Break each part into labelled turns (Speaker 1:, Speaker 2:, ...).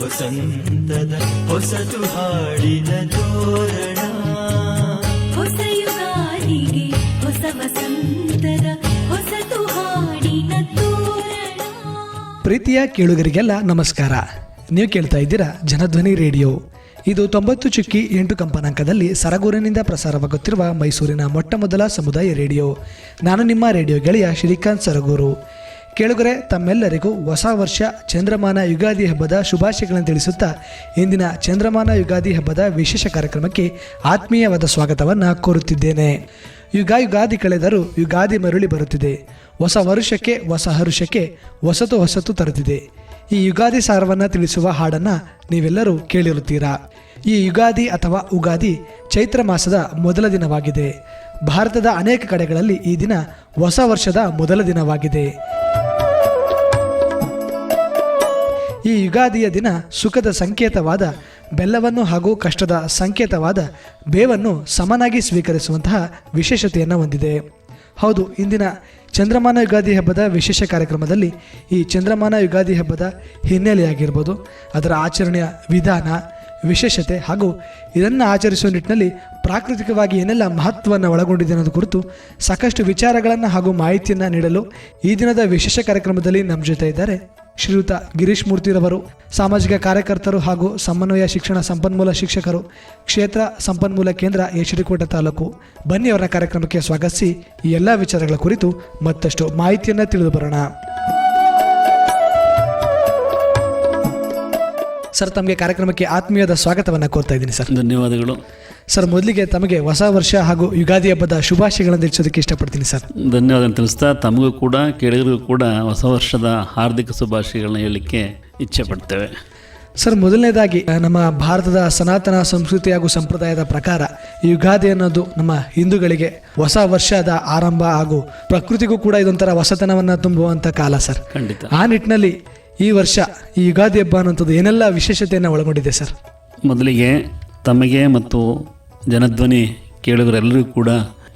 Speaker 1: ವಸಂತದ ಹೊಸತು ಹಾಡಿನ ತೋರಣ,
Speaker 2: ಹೊಸ ಯುಗಾದಿಗೆ ಹೊಸ ವಸಂತದ ಹೊಸತು ಹಾಡಿನ ತೋರಣ.
Speaker 3: ಪ್ರೀತಿಯ ಕೇಳುಗರಿಗೆಲ್ಲ ನಮಸ್ಕಾರ. ನೀವು ಕೇಳ್ತಾ ಇದ್ದೀರಾ ಜನಧ್ವನಿ ರೇಡಿಯೋ. ಇದು 90.8 ಕಂಪನಾಂಕದಲ್ಲಿ ಸರಗೂರಿನಿಂದ ಪ್ರಸಾರವಾಗುತ್ತಿರುವ ಮೈಸೂರಿನ ಮೊಟ್ಟ ಮೊದಲ ಸಮುದಾಯ ರೇಡಿಯೋ. ನಾನು ನಿಮ್ಮ ರೇಡಿಯೋ ಗೆಳೆಯ ಶ್ರೀಕಾಂತ್ ಸರಗೂರು. ಕೇಳುಗರೆ, ತಮ್ಮೆಲ್ಲರಿಗೂ ಹೊಸ ವರ್ಷ ಚಂದ್ರಮಾನ ಯುಗಾದಿ ಹಬ್ಬದ ಶುಭಾಶಯಗಳನ್ನು ತಿಳಿಸುತ್ತಾ ಇಂದಿನ ಚಂದ್ರಮಾನ ಯುಗಾದಿ ಹಬ್ಬದ ವಿಶೇಷ ಕಾರ್ಯಕ್ರಮಕ್ಕೆ ಆತ್ಮೀಯವಾದ ಸ್ವಾಗತವನ್ನು ಕೋರುತ್ತಿದ್ದೇನೆ. ಯುಗಾದಿ ಕಳೆದರೂ ಯುಗಾದಿ ಮರಳಿ ಬರುತ್ತಿದೆ. ಹೊಸ ವರುಷಕ್ಕೆ ಹೊಸ ಹರುಷಕ್ಕೆ ಹೊಸತು ತರುತ್ತಿದೆ. ಈ ಯುಗಾದಿ ಸಾರವನ್ನು ತಿಳಿಸುವ ಹಾಡನ್ನು ನೀವೆಲ್ಲರೂ ಕೇಳಿರುತ್ತೀರಾ. ಈ ಯುಗಾದಿ ಅಥವಾ ಉಗಾದಿ ಚೈತ್ರ ಮಾಸದ ಮೊದಲ ದಿನವಾಗಿದೆ. ಭಾರತದ ಅನೇಕ ಕಡೆಗಳಲ್ಲಿ ಈ ದಿನ ಹೊಸ ವರ್ಷದ ಮೊದಲ ದಿನವಾಗಿದೆ. ಈ ಯುಗಾದಿಯ ದಿನ ಸುಖದ ಸಂಕೇತವಾದ ಬೆಲ್ಲವನ್ನು ಹಾಗೂ ಕಷ್ಟದ ಸಂಕೇತವಾದ ಬೇವನ್ನು ಸಮನಾಗಿ ಸ್ವೀಕರಿಸುವಂತಹ ವಿಶೇಷತೆಯನ್ನು ಹೊಂದಿದೆ. ಹೌದು, ಇಂದಿನ ಚಂದ್ರಮಾನ ಯುಗಾದಿ ಹಬ್ಬದ ವಿಶೇಷ ಕಾರ್ಯಕ್ರಮದಲ್ಲಿ ಈ ಚಂದ್ರಮಾನ ಯುಗಾದಿ ಹಬ್ಬದ ಹಿನ್ನೆಲೆಯಾಗಿರ್ಬೋದು, ಅದರ ಆಚರಣೆಯ ವಿಧಾನ, ವಿಶೇಷತೆ ಹಾಗೂ ಇದನ್ನು ಆಚರಿಸುವ ನಿಟ್ಟಿನಲ್ಲಿ ಪ್ರಾಕೃತಿಕವಾಗಿ ಏನೆಲ್ಲ ಮಹತ್ವವನ್ನು ಒಳಗೊಂಡಿದೆ ಅನ್ನೋದು ಕುರಿತು ಸಾಕಷ್ಟು ವಿಚಾರಗಳನ್ನು ಹಾಗೂ ಮಾಹಿತಿಯನ್ನು ನೀಡಲು ಈ ದಿನದ ವಿಶೇಷ ಕಾರ್ಯಕ್ರಮದಲ್ಲಿ ನಮ್ಮ ಜೊತೆ ಇದ್ದಾರೆ ಶ್ರೀಯುತ ಗಿರೀಶ್ ಮೂರ್ತಿರವರು, ಸಾಮಾಜಿಕ ಕಾರ್ಯಕರ್ತರು ಹಾಗೂ ಸಮನ್ವಯ ಶಿಕ್ಷಣ ಸಂಪನ್ಮೂಲ ಶಿಕ್ಷಕರು, ಕ್ಷೇತ್ರ ಸಂಪನ್ಮೂಲ ಕೇಂದ್ರ ಯಶರಿಕೋಟೆ ತಾಲೂಕು. ಬನ್ನಿ ಅವರ ಕಾರ್ಯಕ್ರಮಕ್ಕೆ ಸ್ವಾಗತಿಸಿ ಈ ಎಲ್ಲ ವಿಚಾರಗಳ ಕುರಿತು ಮತ್ತಷ್ಟು ಮಾಹಿತಿಯನ್ನು ತಿಳಿದು ಬರೋಣ. ಸರ್, ತಮಗೆ ಕಾರ್ಯಕ್ರಮಕ್ಕೆ ಆತ್ಮೀಯದ ಸ್ವಾಗತವನ್ನು ಕೋರ್ತಾ ಇದ್ದೀನಿ ಸರ್.
Speaker 4: ಧನ್ಯವಾದಗಳು
Speaker 3: ಸರ್. ಮೊದಲಿಗೆ ತಮಗೆ ಹೊಸ ವರ್ಷ ಹಾಗೂ ಯುಗಾದಿ ಹಬ್ಬದ ಶುಭಾಶಯಗಳನ್ನು ತಿಳಿಸೋದಕ್ಕೆ ಇಷ್ಟಪಡ್ತೀನಿ ಸರ್.
Speaker 4: ಧನ್ಯವಾದ ತಿಳಿಸ್ತಾ ತಮಗೂ ಕೂಡ ಕೇಳಿಗೂ ಕೂಡ ಹೊಸ ವರ್ಷದ ಹಾರ್ದಿಕ ಶುಭಾಶಯಗಳನ್ನ ಹೇಳಲಿಕ್ಕೆ ಇಚ್ಛೆ ಪಡ್ತೇವೆ.
Speaker 3: ಸರ್, ಮೊದಲನೇದಾಗಿ ನಮ್ಮ ಭಾರತದ ಸನಾತನ ಸಂಸ್ಕೃತಿ ಹಾಗೂ ಸಂಪ್ರದಾಯದ ಪ್ರಕಾರ ಯುಗಾದಿ ಅನ್ನೋದು ನಮ್ಮ ಹಿಂದೂಗಳಿಗೆ ಹೊಸ ವರ್ಷದ ಆರಂಭ ಹಾಗೂ ಪ್ರಕೃತಿಗೂ ಕೂಡ ಇದೊಂಥರ ಹೊಸತನವನ್ನು ತುಂಬುವಂಥ ಕಾಲ ಸರ್.
Speaker 4: ಖಂಡಿತ.
Speaker 3: ಆ ನಿಟ್ಟಿನಲ್ಲಿ ಈ ವರ್ಷ ಈ ಯುಗಾದಿ ಹಬ್ಬ ಅನ್ನೋಂಥದ್ದು ಏನೆಲ್ಲ ವಿಶೇಷತೆಯನ್ನು ಒಳಗೊಂಡಿದೆ ಸರ್?
Speaker 4: ಮೊದಲಿಗೆ ತಮಗೆ ಮತ್ತು ಜನಧ್ವನಿ ಕೇಳುಗರೆಲ್ಲರಿಗೂ ಕೂಡ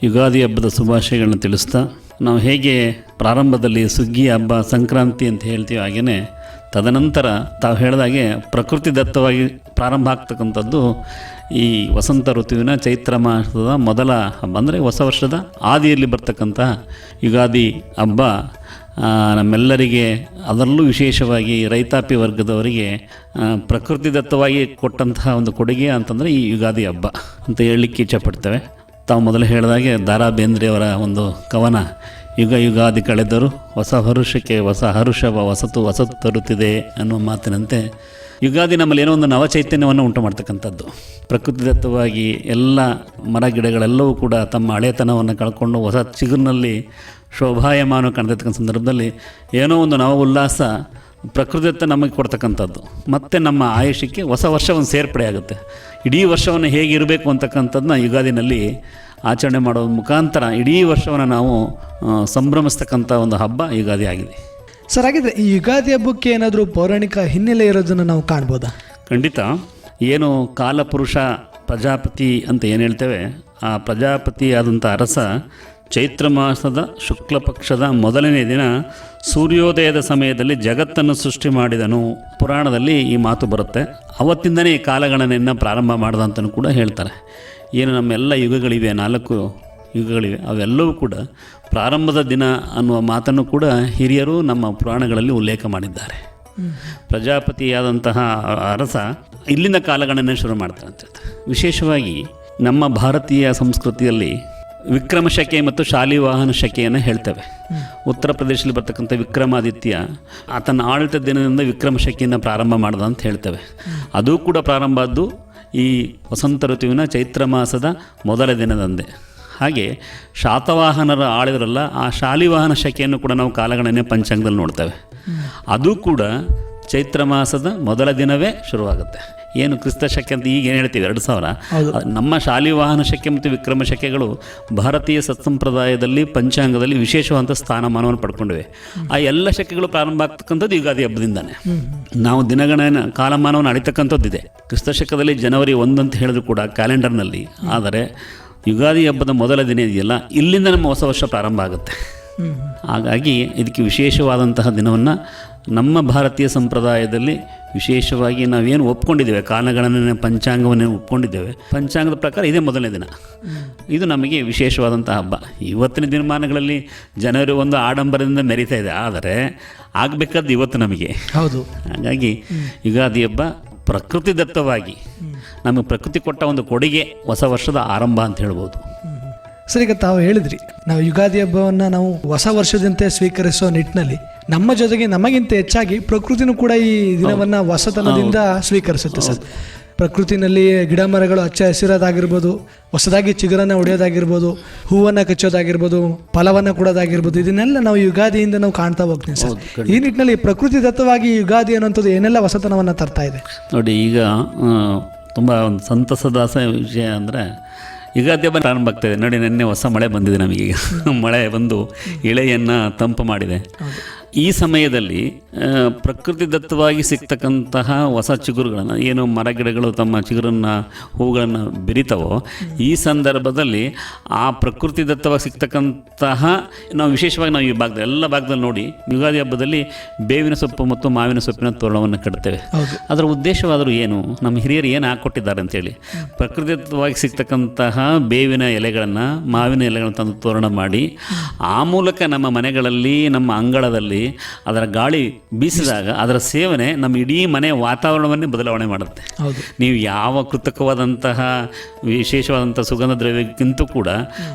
Speaker 4: ಯುಗಾದಿ ಹಬ್ಬದ ಶುಭಾಶಯಗಳನ್ನ ತಿಳಿಸ್ತಾ, ನಾವು ಹೇಗೆ ಪ್ರಾರಂಭದಲ್ಲಿ ಸುಗ್ಗಿ ಹಬ್ಬ ಸಂಕ್ರಾಂತಿ ಅಂತ ಹೇಳ್ತೀವಿ, ಹಾಗೆಯೇ ತದನಂತರ ತಾವು ಹೇಳಿದಾಗೆ ಪ್ರಕೃತಿ ದತ್ತವಾಗಿ ಪ್ರಾರಂಭ ಆಗ್ತಕ್ಕಂಥದ್ದು ಈ ವಸಂತ ಋತುವಿನ ಚೈತ್ರ ಮಾಸದ ಮೊದಲ ಹಬ್ಬ, ಅಂದರೆ ಹೊಸ ವರ್ಷದ ಆದಿಯಲ್ಲಿ ಬರ್ತಕ್ಕಂಥ ಯುಗಾದಿ ಹಬ್ಬ ನಮ್ಮೆಲ್ಲರಿಗೆ, ಅದರಲ್ಲೂ ವಿಶೇಷವಾಗಿ ರೈತಾಪಿ ವರ್ಗದವರಿಗೆ ಪ್ರಕೃತಿದತ್ತವಾಗಿ ಕೊಟ್ಟಂತಹ ಒಂದು ಕೊಡುಗೆ ಅಂತಂದರೆ ಈ ಯುಗಾದಿ ಹಬ್ಬ ಅಂತ ಹೇಳಲಿಕ್ಕೆ ಇಚ್ಛಪಡ್ತೇವೆ. ತಾವು ಮೊದಲು ಹೇಳಿದಾಗೆ ದ.ರಾ ಬೇಂದ್ರೆಯವರ ಒಂದು ಕವನ, ಯುಗಾದಿ ಕಳೆದರೂ ಹೊಸ ಹರುಷಕ್ಕೆ ಹೊಸ ಹರುಷವ ಹೊಸತು ತರುತ್ತಿದೆ ಅನ್ನುವ ಮಾತಿನಂತೆ ಯುಗಾದಿ ನಮ್ಮಲ್ಲಿ ಏನೋ ಒಂದು ನವಚೈತನ್ಯವನ್ನು ಉಂಟು ಮಾಡ್ತಕ್ಕಂಥದ್ದು. ಪ್ರಕೃತಿದತ್ತವಾಗಿ ಎಲ್ಲ ಮರ ಗಿಡಗಳೆಲ್ಲವೂ ಕೂಡ ತಮ್ಮ ಹಳೆತನವನ್ನು ಕಳ್ಕೊಂಡು ಹೊಸ ಚಿಗುರಿನಲ್ಲಿ ಶೋಭಾಯಮಾನ ಕಾಣ್ತಿರ್ತಕ್ಕಂಥ ಸಂದರ್ಭದಲ್ಲಿ ಏನೋ ಒಂದು ನವ ಉಲ್ಲಾಸ ಪ್ರಕೃತಿದತ್ತ ನಮಗೆ ಕೊಡ್ತಕ್ಕಂಥದ್ದು. ಮತ್ತು ನಮ್ಮ ಆಯುಷ್ಯಕ್ಕೆ ಹೊಸ ವರ್ಷ ಒಂದು ಸೇರ್ಪಡೆ ಆಗುತ್ತೆ. ಇಡೀ ವರ್ಷವನ್ನು ಹೇಗಿರಬೇಕು ಅಂತಕ್ಕಂಥದ್ದನ್ನ ಯುಗಾದಿನಲ್ಲಿ ಆಚರಣೆ ಮಾಡೋ ಮುಖಾಂತರ ಇಡೀ ವರ್ಷವನ್ನು ನಾವು ಸಂಭ್ರಮಿಸ್ತಕ್ಕಂಥ ಒಂದು ಹಬ್ಬ ಯುಗಾದಿ ಆಗಿದೆ.
Speaker 3: ಸರ್, ಹಾಗಿದ್ರೆ ಈ ಯುಗಾದಿ ಹಬ್ಬಕ್ಕೆ ಏನಾದರೂ ಪೌರಾಣಿಕ ಹಿನ್ನೆಲೆ ಇರೋದನ್ನು ನಾವು ಕಾಣ್ಬೋದಾ?
Speaker 4: ಖಂಡಿತ. ಏನು ಕಾಲಪುರುಷ ಪ್ರಜಾಪತಿ ಅಂತ ಏನು ಹೇಳ್ತೇವೆ, ಆ ಪ್ರಜಾಪತಿ ಆದಂಥ ಅರಸ ಚೈತ್ರ ಮಾಸದ ಶುಕ್ಲ ಪಕ್ಷದ ಮೊದಲನೇ ದಿನ ಸೂರ್ಯೋದಯದ ಸಮಯದಲ್ಲಿ ಜಗತ್ತನ್ನು ಸೃಷ್ಟಿ ಮಾಡಿದನು. ಪುರಾಣದಲ್ಲಿ ಈ ಮಾತು ಬರುತ್ತೆ. ಅವತ್ತಿಂದನೇ ಈ ಕಾಲಗಣನೆಯನ್ನು ಪ್ರಾರಂಭ ಮಾಡ್ದಂತಲೂ ಕೂಡ ಹೇಳ್ತಾರೆ. ಏನು ನಮ್ಮೆಲ್ಲ ಯುಗಗಳಿವೆ, 4 ಯುಗಗಳಿವೆ, ಅವೆಲ್ಲವೂ ಕೂಡ ಪ್ರಾರಂಭದ ದಿನ ಅನ್ನುವ ಮಾತನ್ನು ಕೂಡ ಹಿರಿಯರು ನಮ್ಮ ಪುರಾಣಗಳಲ್ಲಿ ಉಲ್ಲೇಖ ಮಾಡಿದ್ದಾರೆ. ಪ್ರಜಾಪತಿಯಾದಂತಹ ಅರಸ ಇಲ್ಲಿಂದ ಕಾಲಗಣನೆ ಶುರು ಮಾಡ್ತಾರೆ ಅಂತ. ವಿಶೇಷವಾಗಿ ನಮ್ಮ ಭಾರತೀಯ ಸಂಸ್ಕೃತಿಯಲ್ಲಿ ವಿಕ್ರಮ ಶಕೆ ಮತ್ತು ಶಾಲಿವಾಹನ ಶಕೆಯನ್ನು ಹೇಳ್ತೇವೆ. ಉತ್ತರ ಪ್ರದೇಶದಲ್ಲಿ ಬರ್ತಕ್ಕಂಥ ವಿಕ್ರಮಾದಿತ್ಯ ಆತನ ಆಡಳಿತ ದಿನದಿಂದ ವಿಕ್ರಮ ಶಕೆಯನ್ನು ಪ್ರಾರಂಭ ಮಾಡ್ದ ಅಂತ ಹೇಳ್ತೇವೆ. ಅದು ಕೂಡ ಪ್ರಾರಂಭ ಆದ್ದು ಈ ವಸಂತ ಋತುವಿನ ಚೈತ್ರ ಮಾಸದ ಮೊದಲ ದಿನದಂದೇ. ಹಾಗೆ ಶಾತವಾಹನರ ಆಳಿದ್ರಲ್ಲ, ಆ ಶಾಲಿವಾಹನ ಶಕೆಯನ್ನು ಕೂಡ ನಾವು ಕಾಲಗಣನೆ ಪಂಚಾಂಗದಲ್ಲಿ ನೋಡ್ತೇವೆ. ಅದು ಕೂಡ ಚೈತ್ರ ಮಾಸದ ಮೊದಲ ದಿನವೇ ಶುರುವಾಗುತ್ತೆ. ಏನು ಕ್ರಿಸ್ತ ಶಕೆ ಅಂತ ಈಗ ಏನು ಹೇಳ್ತೀವಿ 2000, ನಮ್ಮ ಶಾಲಿವಾಹನ ಶಕೆ ಮತ್ತು ವಿಕ್ರಮ ಶಕೆಗಳು ಭಾರತೀಯ ಸತ್ಸಂಪ್ರದಾಯದಲ್ಲಿ ಪಂಚಾಂಗದಲ್ಲಿ ವಿಶೇಷವಾದ ಸ್ಥಾನಮಾನವನ್ನು ಪಡ್ಕೊಂಡಿವೆ. ಆ ಎಲ್ಲ ಶಕೆಗಳು ಪ್ರಾರಂಭ ಆಗ್ತಕ್ಕಂಥದ್ದು ಯುಗಾದಿ ಹಬ್ಬದಿಂದಾನೆ. ನಾವು ದಿನಗಣನ ಕಾಲಮಾನವನ್ನು ಅಳಿತಕ್ಕಂಥದ್ದಿದೆ. ಕ್ರಿಸ್ತ ಶಕದಲ್ಲಿ ಜನವರಿ 1 ಅಂತ ಹೇಳಿದ್ರು ಕೂಡ ಕ್ಯಾಲೆಂಡರ್ನಲ್ಲಿ, ಆದರೆ ಯುಗಾದಿ ಹಬ್ಬದ ಮೊದಲ ದಿನ ಇದೆಯಲ್ಲ, ಇಲ್ಲಿಂದ ನಮ್ಮ ಹೊಸ ವರ್ಷ ಪ್ರಾರಂಭ ಆಗುತ್ತೆ. ಹಾಗಾಗಿ ಇದಕ್ಕೆ ವಿಶೇಷವಾದಂತಹ ದಿನವನ್ನು ನಮ್ಮ ಭಾರತೀಯ ಸಂಪ್ರದಾಯದಲ್ಲಿ ವಿಶೇಷವಾಗಿ ನಾವೇನು ಒಪ್ಕೊಂಡಿದ್ದೇವೆ, ಕಾಲಗಣನೆ ಪಂಚಾಂಗವನ್ನು ಒಪ್ಕೊಂಡಿದ್ದೇವೆ, ಪಂಚಾಂಗದ ಪ್ರಕಾರ ಇದೇ ಮೊದಲನೇ ದಿನ. ಇದು ನಮಗೆ ವಿಶೇಷವಾದಂಥ ಹಬ್ಬ. ಇವತ್ತಿನ ದಿನಮಾನಗಳಲ್ಲಿ ಜನರು ಒಂದು ಆಡಂಬರದಿಂದ ಮೆರೀತಾ ಇದೆ, ಆದರೆ ಆಗಬೇಕಾದ್ದು ಇವತ್ತು ನಮಗೆ.
Speaker 3: ಹೌದು.
Speaker 4: ಹಾಗಾಗಿ ಯುಗಾದಿ ಹಬ್ಬ ಪ್ರಕೃತಿದತ್ತವಾಗಿ ನಮಗೆ ಪ್ರಕೃತಿ ಕೊಟ್ಟ ಒಂದು ಕೊಡುಗೆ, ಹೊಸ ವರ್ಷದ ಆರಂಭ ಅಂತ ಹೇಳ್ಬೋದು.
Speaker 3: ಸರ್, ಈಗ ತಾವು ಹೇಳಿದ್ರಿ ನಾವು ಯುಗಾದಿ ಹಬ್ಬವನ್ನು ನಾವು ಹೊಸ ವರ್ಷದಂತೆ ಸ್ವೀಕರಿಸೋ ನಿಟ್ಟಿನಲ್ಲಿ ನಮ್ಮ ಜೊತೆಗೆ ನಮಗಿಂತ ಹೆಚ್ಚಾಗಿ ಪ್ರಕೃತಿನೂ ಕೂಡ ಈ ದಿನವನ್ನು ಹೊಸತನದಿಂದ ಸ್ವೀಕರಿಸುತ್ತೆ ಸರ್. ಪ್ರಕೃತಿನಲ್ಲಿ ಗಿಡ ಮರಗಳು ಹಚ್ಚ ಹಸಿರೋದಾಗಿರ್ಬೋದು, ಹೊಸದಾಗಿ ಚಿಗುರನ್ನು ಹೊಡೆಯೋದಾಗಿರ್ಬೋದು, ಹೂವನ್ನು ಕಚ್ಚೋದಾಗಿರ್ಬೋದು, ಫಲವನ್ನು ಕೊಡೋದಾಗಿರ್ಬೋದು, ಇದನ್ನೆಲ್ಲ ನಾವು ಯುಗಾದಿಯಿಂದ ನಾವು ಕಾಣ್ತಾ ಹೋಗ್ತೀವಿ ಸರ್. ಈ ನಿಟ್ಟಿನಲ್ಲಿ ಪ್ರಕೃತಿ ದತ್ತವಾಗಿ ಯುಗಾದಿ ಅನ್ನೋಂಥದ್ದು ಏನೆಲ್ಲ ಹೊಸತನವನ್ನು ತರ್ತಾ ಇದೆ
Speaker 4: ನೋಡಿ. ಈಗ ತುಂಬ ಒಂದು ಸಂತಸದ ವಿಷಯ ಅಂದರೆ ಯುಗಾದಿ ಹಬ್ಬ ಪ್ರಾರಂಭ ಆಗ್ತಾಯಿದೆ ನೋಡಿ. ನಿನ್ನೆ ಹೊಸ ಮಳೆ ಬಂದಿದೆ ನಮಗೀಗ. ಮಳೆ ಬಂದು ಇಳೆಯನ್ನು ತಂಪು ಮಾಡಿದೆ. ಈ ಸಮಯದಲ್ಲಿ ಪ್ರಕೃತಿದತ್ತವಾಗಿ ಸಿಗ್ತಕ್ಕಂತಹ ಹೊಸ ಚಿಗುರುಗಳನ್ನು, ಏನು ಮರಗಿಡಗಳು ತಮ್ಮ ಚಿಗುರನ್ನು ಹೂಗಳನ್ನು ಬಿರಿತವೋ, ಈ ಸಂದರ್ಭದಲ್ಲಿ ಆ ಪ್ರಕೃತಿದತ್ತವಾಗಿ ಸಿಗ್ತಕ್ಕಂತಹ ನಾವು ವಿಶೇಷವಾಗಿ ನಾವು ಈ ಭಾಗದಲ್ಲಿ ಎಲ್ಲ ಭಾಗದಲ್ಲಿ ನೋಡಿ ಯುಗಾದಿ ಹಬ್ಬದಲ್ಲಿ ಬೇವಿನ ಸೊಪ್ಪು ಮತ್ತು ಮಾವಿನ ಸೊಪ್ಪಿನ ತೋರಣವನ್ನು ಕಟ್ತೇವೆ. ಅದರ ಉದ್ದೇಶವಾದರೂ ಏನು, ನಮ್ಮ ಹಿರಿಯರು ಏನು ಹಾಕ್ಕೊಟ್ಟಿದ್ದಾರೆ ಅಂತೇಳಿ, ಪ್ರಕೃತಿದತ್ತವಾಗಿ ಸಿಗ್ತಕ್ಕಂತಹ ಬೇವಿನ ಎಲೆಗಳನ್ನು, ಮಾವಿನ ಎಲೆಗಳನ್ನು ತಂದು ತೋರಣ ಮಾಡಿ ಆ ಮೂಲಕ ನಮ್ಮ ಮನೆಗಳಲ್ಲಿ, ನಮ್ಮ ಅಂಗಳದಲ್ಲಿ ಅದರ ಗಾಳಿ ಬೀಸಿದಾಗ ಅದರ ಸೇವನೆ ನಮ್ಮ ಇಡೀ ಮನೆಯ ವಾತಾವರಣವನ್ನೇ ಬದಲಾವಣೆ ಮಾಡುತ್ತೆ. ನೀವು ಯಾವ ಕೃತಕವಾದಂತಹ ವಿಶೇಷವಾದಂಥ ಸುಗಂಧ ದ್ರವ್ಯಕ್ಕಿಂತೂ ಕೂಡ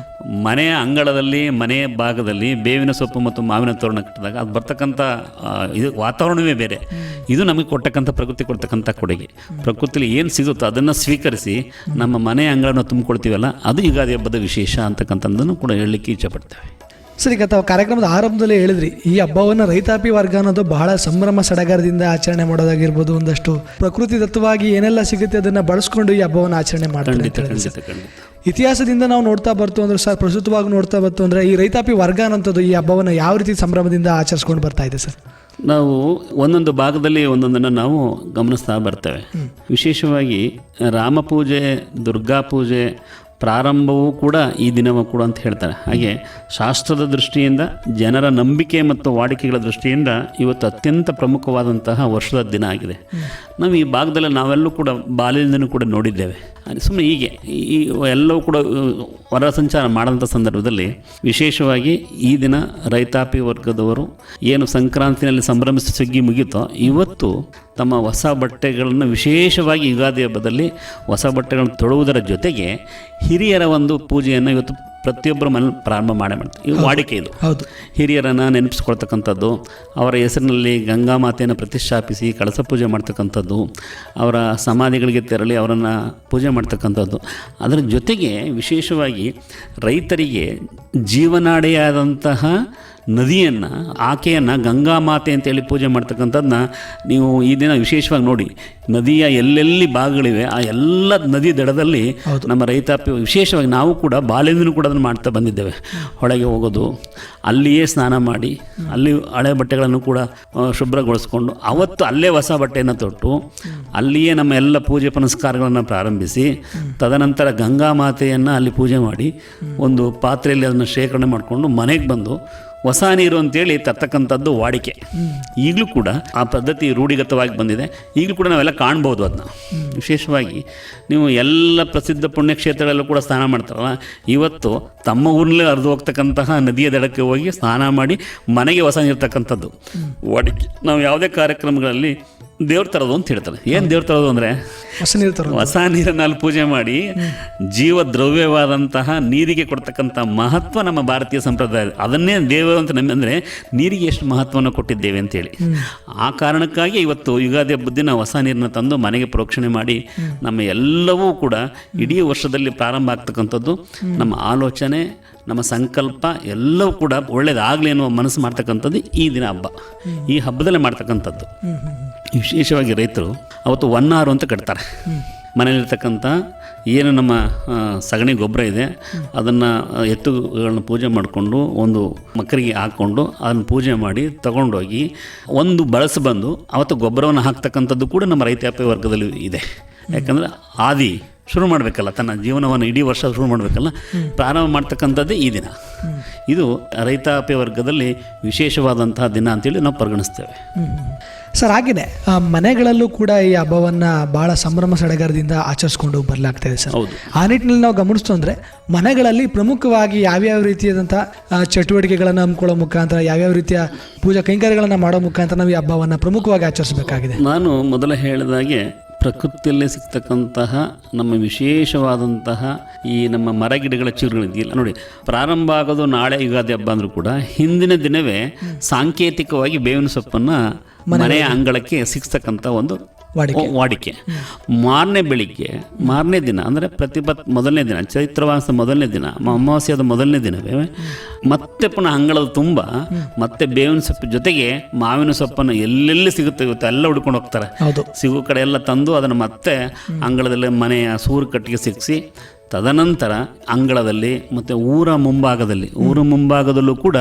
Speaker 4: ಮನೆಯ ಅಂಗಳದಲ್ಲಿ, ಮನೆಯ ಭಾಗದಲ್ಲಿ ಬೇವಿನ ಸೊಪ್ಪು ಮತ್ತು ಮಾವಿನ ತೋರಣ ಕಟ್ಟಿದಾಗ ಅದು ಬರ್ತಕ್ಕಂಥ ಇದು ವಾತಾವರಣವೇ ಬೇರೆ. ಇದು ನಮಗೆ ಕೊಡ್ತಕ್ಕಂಥ ಪ್ರಕೃತಿ ಕೊಡ್ತಕ್ಕಂಥ ಕೊಡುಗೆ. ಪ್ರಕೃತಿಯಲ್ಲಿ ಏನು ಸಿಗುತ್ತೋ ಅದನ್ನು ಸ್ವೀಕರಿಸಿ ನಮ್ಮ ಮನೆಯ ಅಂಗಳವನ್ನು ತುಂಬಿಕೊಳ್ತೀವಲ್ಲ, ಅದು ಯುಗಾದಿ ಹಬ್ಬದ ವಿಶೇಷ ಅಂತಕ್ಕಂಥದ್ದನ್ನು ಕೂಡ ಹೇಳಲಿಕ್ಕೆ ಇಚ್ಛಪಡ್ತೇವೆ.
Speaker 3: ಸರಿ, ಈಗ ತಾವು ಕಾರ್ಯಕ್ರಮದ ಆರಂಭದಲ್ಲಿ ಹೇಳಿದ್ರಿ ಈ ಹಬ್ಬವನ್ನು ರೈತಾಪಿ ವರ್ಗ ಅನ್ನೋದು ಬಹಳ ಸಂಭ್ರಮ ಸಡಗರದಿಂದ ಆಚರಣೆ ಮಾಡೋದಾಗಿರ್ಬೋದು, ಒಂದಷ್ಟು ಪ್ರಕೃತಿ ದತ್ತವಾಗಿ ಏನೆಲ್ಲ ಸಿಗುತ್ತೆ ಅದನ್ನು ಬಳಸ್ಕೊಂಡು ಈ ಹಬ್ಬವನ್ನು ಆಚರಣೆ ಮಾಡ್ತಾರೆ. ಇತಿಹಾಸದಿಂದ ನಾವು ನೋಡ್ತಾ ಬರ್ತು ಅಂದ್ರೆ ಸರ್, ಪ್ರಸ್ತುತವಾಗಿ ನೋಡ್ತಾ ಬರ್ತು ಅಂದರೆ ಈ ರೈತಾಪಿ ವರ್ಗ ಅನ್ನೋಂಥದ್ದು ಈ ಹಬ್ಬವನ್ನು ಯಾವ ರೀತಿ ಸಂಭ್ರಮದಿಂದ ಆಚರಿಸ್ಕೊಂಡು ಬರ್ತಾ ಇದೆ ಸರ್?
Speaker 4: ನಾವು ಒಂದೊಂದು ಭಾಗದಲ್ಲಿ ಒಂದೊಂದನ್ನು ನಾವು ಗಮನಿಸ್ತಾ ಬರ್ತೇವೆ. ವಿಶೇಷವಾಗಿ ರಾಮ ಪೂಜೆ, ದುರ್ಗಾ ಪೂಜೆ ಪ್ರಾರಂಭವೂ ಕೂಡ ಈ ದಿನವೂ ಕೂಡ ಅಂತ ಹೇಳ್ತಾರೆ. ಹಾಗೆ ಶಾಸ್ತ್ರದ ದೃಷ್ಟಿಯಿಂದ, ಜನರ ನಂಬಿಕೆ ಮತ್ತು ವಾಡಿಕೆಗಳ ದೃಷ್ಟಿಯಿಂದ ಇವತ್ತು ಅತ್ಯಂತ ಪ್ರಮುಖವಾದಂತಹ ವರ್ಷದ ದಿನ ಆಗಿದೆ. ನಾವು ಈ ಭಾಗದಲ್ಲಿ ನಾವೆಲ್ಲೂ ಕೂಡ ಬಾಲ್ಯದಿಂದನೂ ಕೂಡ ನೋಡಿದ್ದೇವೆ. ಸುಮ್ಮನೆ ಹೀಗೆ ಈ ಎಲ್ಲವೂ ಕೂಡ ಹೊರ ಸಂಚಾರ ಮಾಡೋಂಥ ಸಂದರ್ಭದಲ್ಲಿ ವಿಶೇಷವಾಗಿ ಈ ದಿನ ರೈತಾಪಿ ವರ್ಗದವರು ಏನು ಸಂಕ್ರಾಂತಿನಲ್ಲಿ ಸಂಭ್ರಮಿಸಿ ಸುಗ್ಗಿ ಮುಗೀತೋ, ಇವತ್ತು ತಮ್ಮ ಹೊಸ ಬಟ್ಟೆಗಳನ್ನು ವಿಶೇಷವಾಗಿ ಯುಗಾದಿ ಹಬ್ಬದಲ್ಲಿ ಹೊಸ ಬಟ್ಟೆಗಳನ್ನು ತೊಡುವುದರ ಜೊತೆಗೆ ಹಿರಿಯರ ಒಂದು ಪೂಜೆಯನ್ನು ಇವತ್ತು ಪ್ರತಿಯೊಬ್ಬರ ಮನೇಲಿ ಪ್ರಾರಂಭ ಮಾಡ್ತಾರೆ. ಇದು ವಾಡಿಕೆ. ಇದು ಹಿರಿಯರನ್ನು ನೆನಪಿಸ್ಕೊಳ್ತಕ್ಕಂಥದ್ದು, ಅವರ ಹೆಸರಿನಲ್ಲಿ ಗಂಗಾ ಮಾತೆಯನ್ನು ಪ್ರತಿಷ್ಠಾಪಿಸಿ ಕಳಸ ಪೂಜೆ ಮಾಡ್ತಕ್ಕಂಥದ್ದು, ಅವರ ಸಮಾಧಿಗಳಿಗೆ ತೆರಳಿ ಅವರನ್ನು ಪೂಜೆ ಮಾಡ್ತಕ್ಕಂಥದ್ದು. ಅದರ ಜೊತೆಗೆ ವಿಶೇಷವಾಗಿ ರೈತರಿಗೆ ಜೀವನಾಡಿಯಾದಂತಹ ನದಿಯನ್ನು, ಆಕೆಯನ್ನು ಗಂಗಾ ಮಾತೆ ಅಂತೇಳಿ ಪೂಜೆ ಮಾಡ್ತಕ್ಕಂಥದ್ದನ್ನ ನೀವು ಈ ದಿನ ವಿಶೇಷವಾಗಿ ನೋಡಿ. ನದಿಯ ಎಲ್ಲೆಲ್ಲಿ ಭಾಗಗಳಿವೆ ಆ ಎಲ್ಲ ನದಿ ದಡದಲ್ಲಿ ನಮ್ಮ ರೈತಾಪಿ ವಿಶೇಷವಾಗಿ ನಾವು ಕೂಡ ಬಾಲ್ಯದಿಂದಲೂ ಕೂಡ ಅದನ್ನು ಮಾಡ್ತಾ ಬಂದಿದ್ದೇವೆ. ಹೊಳೆಗೆ ಹೋಗೋದು, ಅಲ್ಲಿಯೇ ಸ್ನಾನ ಮಾಡಿ, ಅಲ್ಲಿ ಹಳೆ ಬಟ್ಟೆಗಳನ್ನು ಕೂಡ ಶುಭ್ರಗೊಳಿಸ್ಕೊಂಡು ಅವತ್ತು ಅಲ್ಲೇ ಹೊಸ ಬಟ್ಟೆಯನ್ನು ತೊಟ್ಟು ಅಲ್ಲಿಯೇ ನಮ್ಮ ಎಲ್ಲ ಪೂಜೆ ಪುನಸ್ಕಾರಗಳನ್ನು ಪ್ರಾರಂಭಿಸಿ, ತದನಂತರ ಗಂಗಾ ಮಾತೆಯನ್ನು ಅಲ್ಲಿ ಪೂಜೆ ಮಾಡಿ ಒಂದು ಪಾತ್ರೆಯಲ್ಲಿ ಅದನ್ನು ಶೇಖರಣೆ ಮಾಡಿಕೊಂಡು ಮನೆಗೆ ಬಂದು ಹೊಸ ನೀರು ಅಂತೇಳಿ ತರ್ತಕ್ಕಂಥದ್ದು ವಾಡಿಕೆ. ಈಗಲೂ ಕೂಡ ಆ ಪದ್ಧತಿ ರೂಢಿಗತವಾಗಿ ಬಂದಿದೆ. ಈಗಲೂ ಕೂಡ ನಾವೆಲ್ಲ ಕಾಣ್ಬೋದು ಅದನ್ನ. ವಿಶೇಷವಾಗಿ ನೀವು ಎಲ್ಲ ಪ್ರಸಿದ್ಧ ಪುಣ್ಯಕ್ಷೇತ್ರಗಳಲ್ಲೂ ಕೂಡ ಸ್ನಾನ ಮಾಡ್ತಾರಲ್ಲ, ಇವತ್ತು ತಮ್ಮ ಊರಲ್ಲೇ ಹರಿದು ಹೋಗ್ತಕ್ಕಂತಹ ನದಿಯ ದಡಕ್ಕೆ ಹೋಗಿ ಸ್ನಾನ ಮಾಡಿ ಮನೆಗೆ ಹೊಸ ನೀರು ತಕ್ಕಂಥದ್ದು ವಾಡಿಕೆ. ನಾವು ಯಾವುದೇ ಕಾರ್ಯಕ್ರಮಗಳಲ್ಲಿ ದೇವ್ರ ತರೋದು ಅಂತ ಹೇಳ್ತಾರೆ. ಏನು ದೇವ್ರ ತರೋದು ಅಂದರೆ ಹೊಸ ನೀರನ್ನು ಅಲ್ಲಿ ಪೂಜೆ ಮಾಡಿ ಜೀವ ದ್ರವ್ಯವಾದಂತಹ ನೀರಿಗೆ ಕೊಡ್ತಕ್ಕಂಥ ಮಹತ್ವ ನಮ್ಮ ಭಾರತೀಯ ಸಂಪ್ರದಾಯ. ಅದನ್ನೇ ದೇವರು ಅಂತ ಅಂದರೆ ನೀರಿಗೆ ಎಷ್ಟು ಮಹತ್ವವನ್ನು ಕೊಟ್ಟಿದ್ದೇವೆ ಅಂತೇಳಿ. ಆ ಕಾರಣಕ್ಕಾಗಿ ಇವತ್ತು ಯುಗಾದಿ ಹಬ್ಬದ ದಿನ ಹೊಸ ನೀರನ್ನು ತಂದು ಮನೆಗೆ ಪ್ರೋಕ್ಷಣೆ ಮಾಡಿ ನಮ್ಮ ಎಲ್ಲವೂ ಕೂಡ ಇಡೀ ವರ್ಷದಲ್ಲಿ ಪ್ರಾರಂಭ ಆಗ್ತಕ್ಕಂಥದ್ದು. ನಮ್ಮ ಆಲೋಚನೆ, ನಮ್ಮ ಸಂಕಲ್ಪ ಎಲ್ಲವೂ ಕೂಡ ಒಳ್ಳೇದಾಗಲಿ ಅನ್ನುವ ಮನಸ್ಸು ಮಾಡ್ತಕ್ಕಂಥದ್ದು ಈ ದಿನ ಹಬ್ಬ. ಈ ಹಬ್ಬದಲ್ಲೇ ಮಾಡ್ತಕ್ಕಂಥದ್ದು. ವಿಶೇಷವಾಗಿ ರೈತರು ಅವತ್ತು ಹೊನ್ನಾರು ಅಂತ ಕಟ್ತಾರೆ. ಮನೆಯಲ್ಲಿರ್ತಕ್ಕಂಥ ಏನು ನಮ್ಮ ಸಗಣಿ ಗೊಬ್ಬರ ಇದೆ ಅದನ್ನು ಎತ್ತುಗಳನ್ನ ಪೂಜೆ ಮಾಡಿಕೊಂಡು ಒಂದು ಮಕ್ಕರಿಗೆ ಹಾಕ್ಕೊಂಡು ಅದನ್ನು ಪೂಜೆ ಮಾಡಿ ತಗೊಂಡೋಗಿ ಒಂದು ಬಂದು ಅವತ್ತು ಗೊಬ್ಬರವನ್ನು ಹಾಕ್ತಕ್ಕಂಥದ್ದು ಕೂಡ ನಮ್ಮ ರೈತಾಪಿ ವರ್ಗದಲ್ಲಿ ಇದೆ. ಯಾಕಂದರೆ ಆದಿ ಶುರು ಮಾಡಬೇಕಲ್ಲ, ತನ್ನ ಜೀವನವನ್ನು ಇಡೀ ವರ್ಷ ಶುರು ಮಾಡಬೇಕಲ್ಲ, ಪ್ರಾರಂಭ ಮಾಡ್ತಕ್ಕಂಥದ್ದೇ ಈ ದಿನ. ಇದು ರೈತಾಪಿ ವರ್ಗದಲ್ಲಿ ವಿಶೇಷವಾದಂತಹ ದಿನ ಅಂತೇಳಿ ನಾವು ಪರಿಗಣಿಸ್ತೇವೆ.
Speaker 3: ಸರ್, ಹಾಗೆಯೇ ಮನೆಗಳಲ್ಲೂ ಕೂಡ ಈ ಹಬ್ಬವನ್ನು ಭಾಳ ಸಂಭ್ರಮ ಸಡಗರದಿಂದ ಆಚರಿಸ್ಕೊಂಡು ಬರಲಾಗ್ತಾಯಿದೆ ಸರ್.
Speaker 4: ಹೌದು.
Speaker 3: ಆ ನಿಟ್ಟಿನಲ್ಲಿ ನಾವು ಗಮನಿಸ್ತು ಅಂದರೆ ಮನೆಗಳಲ್ಲಿ ಪ್ರಮುಖವಾಗಿ ಯಾವ್ಯಾವ ರೀತಿಯಾದಂಥ ಚಟುವಟಿಕೆಗಳನ್ನು ಹಮ್ಮಿಕೊಳ್ಳೋ ಮುಖಾಂತರ, ಯಾವ್ಯಾವ ರೀತಿಯ ಪೂಜಾ ಕೈಂಕರ್ಯಗಳನ್ನು ಮಾಡೋ ಮುಖಾಂತರ ನಾವು ಈ ಹಬ್ಬವನ್ನು ಪ್ರಮುಖವಾಗಿ ಆಚರಿಸಬೇಕಾಗಿದೆ?
Speaker 4: ನಾನು ಮೊದಲು ಹೇಳಿದಾಗೆ ಪ್ರಕೃತಿಯಲ್ಲೇ ಸಿಗ್ತಕ್ಕಂತಹ ನಮ್ಮ ವಿಶೇಷವಾದಂತಹ ಈ ನಮ್ಮ ಮರಗಿಡಗಳ ಚಿಗುರುಗಳಿದೆಯಲ್ಲ ನೋಡಿ, ಪ್ರಾರಂಭ ಆಗೋದು ನಾಳೆ ಯುಗಾದಿ ಹಬ್ಬ ಅಂದರೂ ಕೂಡ ಹಿಂದಿನ ದಿನವೇ ಸಾಂಕೇತಿಕವಾಗಿ ಬೇವಿನ ಸೊಪ್ಪನ್ನು ಮನೆಯ ಅಂಗಳಕ್ಕೆ ಸಿಗ್ತಕ್ಕಂಥ ಒಂದು ವಾಡಿಕೆ. ಮಾರನೇ ದಿನ ಅಂದರೆ ಮೊದಲನೇ ದಿನ, ಚೈತ್ರವಾಸ ಮೊದಲನೇ ದಿನ, ಅಮಾವಾಸ್ಯದ ಮೊದಲನೇ ದಿನವೇ ಮತ್ತೆ ಪುನಃ ಅಂಗಳದ ತುಂಬ ಮತ್ತೆ ಬೇವಿನ ಸೊಪ್ಪು ಜೊತೆಗೆ ಮಾವಿನ ಸೊಪ್ಪನ್ನು ಎಲ್ಲೆಲ್ಲಿ ಸಿಗುತ್ತೆ ಇವತ್ತು ಎಲ್ಲ ಹುಡ್ಕೊಂಡು ಹೋಗ್ತಾರೆ. ಸಿಗೋ ಕಡೆ ಎಲ್ಲ ತಂದು ಅದನ್ನು ಮತ್ತೆ ಅಂಗಳದಲ್ಲಿ ಮನೆಯ ಸೂರು ಕಟ್ಟಿಗೆ ಸಿಕ್ಕಿಸಿ, ತದನಂತರ ಅಂಗಳದಲ್ಲಿ ಮತ್ತು ಊರ ಮುಂಭಾಗದಲ್ಲೂ ಕೂಡ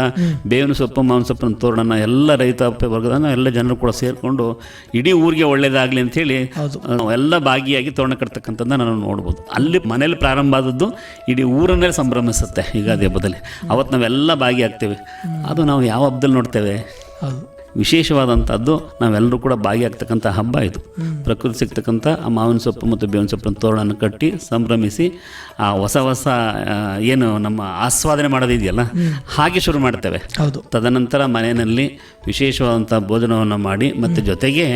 Speaker 4: ಬೇವಿನ ಸೊಪ್ಪು ಮಾವಿನ ಸೊಪ್ಪಿನ ತೋರಣನ ಎಲ್ಲ ರೈತಾಪಿ ವರ್ಗದ ಎಲ್ಲ ಜನರು ಕೂಡ ಸೇರಿಕೊಂಡು ಇಡೀ ಊರಿಗೆ ಒಳ್ಳೇದಾಗಲಿ ಅಂಥೇಳಿ ಎಲ್ಲ ಭಾಗಿಯಾಗಿ ತೋರಣ ಕಟ್ತಕ್ಕಂಥದ್ದನ್ನ ನಾವು ನೋಡ್ಬೋದು. ಅಲ್ಲಿ ಮನೇಲಿ ಪ್ರಾರಂಭ ಆದದ್ದು ಇಡೀ ಊರನ್ನೇ ಸಂಭ್ರಮಿಸುತ್ತೆ ಯುಗಾದಿ ಹಬ್ಬದಲ್ಲಿ. ಅವತ್ತು ನಾವೆಲ್ಲ ಭಾಗಿಯಾಗ್ತೇವೆ. ಅದು ನಾವು ಯಾವ ಹಬ್ಬದಲ್ಲಿ ನೋಡ್ತೇವೆ? ವಿಶೇಷವಾದಂಥದ್ದು, ನಾವೆಲ್ಲರೂ ಕೂಡ ಭಾಗಿಯಾಗ್ತಕ್ಕಂಥ ಹಬ್ಬ ಇದು. ಪ್ರಕೃತಿ ಸಿಗ್ತಕ್ಕಂಥ ಆ ಮಾವಿನ ಸೊಪ್ಪು ಮತ್ತು ಬೇವಿನ ಸೊಪ್ಪಿನ ತೋರಣವನ್ನು ಕಟ್ಟಿ ಸಂಭ್ರಮಿಸಿ ಆ ಹೊಸ ಏನು ನಮ್ಮ ಆಸ್ವಾದನೆ ಮಾಡೋದಿದೆಯಲ್ಲ ಹಾಗೆ ಶುರು ಮಾಡ್ತೇವೆ. ತದನಂತರ ಮನೆಯಲ್ಲಿ ವಿಶೇಷವಾದಂಥ ಭೋಜನವನ್ನು ಮಾಡಿ ಮತ್ತು ಜೊತೆಗೆ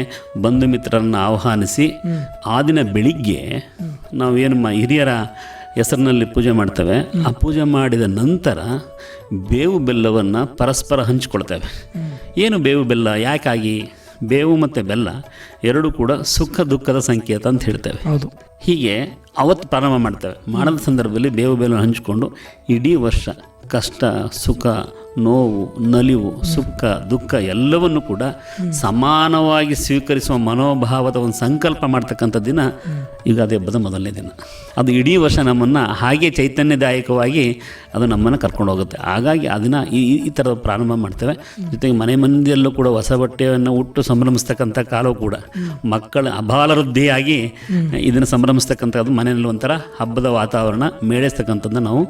Speaker 4: ಬಂಧು ಮಿತ್ರರನ್ನು ಆಹ್ವಾನಿಸಿ ಆ ದಿನ ಬೆಳಿಗ್ಗೆ ನಾವು ಏನು ಹಿರಿಯರ ಹೆಸರಿನಲ್ಲಿ ಪೂಜೆ ಮಾಡ್ತೇವೆ. ಆ ಪೂಜೆ ಮಾಡಿದ ನಂತರ ಬೇವು ಬೆಲ್ಲವನ್ನು ಪರಸ್ಪರ ಹಂಚಿಕೊಳ್ತೇವೆ. ಏನು ಬೇವು ಬೆಲ್ಲ ಯಾಕಾಗಿ? ಬೇವು ಮತ್ತು ಬೆಲ್ಲ ಎರಡೂ ಕೂಡ ಸುಖ ದುಃಖದ ಸಂಕೇತ ಅಂತ ಹೇಳ್ತೇವೆ. ಹೀಗೆ ಅವತ್ತು ಪ್ರಾರಂಭ ಮಾಡ್ತೇವೆ. ಮಾಡಿದ ಸಂದರ್ಭದಲ್ಲಿ ಬೇವು ಬೆಲ್ಲ ಹಂಚಿಕೊಂಡು ಇಡೀ ವರ್ಷ ಕಷ್ಟ ಸುಖ ನೋವು ನಲಿವು ಸುಖ ದುಃಖ ಎಲ್ಲವನ್ನು ಕೂಡ ಸಮಾನವಾಗಿ ಸ್ವೀಕರಿಸುವ ಮನೋಭಾವದ ಒಂದು ಸಂಕಲ್ಪ ಮಾಡ್ತಕ್ಕಂಥ ದಿನ ಯುಗಾದಿ ಹಬ್ಬದ ಮೊದಲನೇ ದಿನ. ಅದು ಇಡೀ ವರ್ಷ ನಮ್ಮನ್ನು ಹಾಗೆ ಚೈತನ್ಯದಾಯಕವಾಗಿ ಅದು ನಮ್ಮನ್ನು ಕರ್ಕೊಂಡು ಹೋಗುತ್ತೆ. ಹಾಗಾಗಿ ಅದನ್ನು ಈ ಥರದ ಪ್ರಾರಂಭ ಮಾಡ್ತೇವೆ. ಜೊತೆಗೆ ಮನೆ ಮಂದಿಯಲ್ಲೂ ಕೂಡ ಹೊಸ ಬಟ್ಟೆಯನ್ನು ಉಟ್ಟು ಸಂಭ್ರಮಿಸ್ತಕ್ಕಂಥ ಕಾಲವು ಕೂಡ ಮಕ್ಕಳ ಅಬಾಲವೃದ್ಧಿಯಾಗಿ ಇದನ್ನು ಸಂಭ್ರಮಿಸ್ತಕ್ಕಂಥದ್ದು ಮನೆಯಲ್ಲಿ ಒಂಥರ ಹಬ್ಬದ ವಾತಾವರಣ ಮೇಳೈಸ್ತಕ್ಕಂಥದ್ದನ್ನು ನಾವು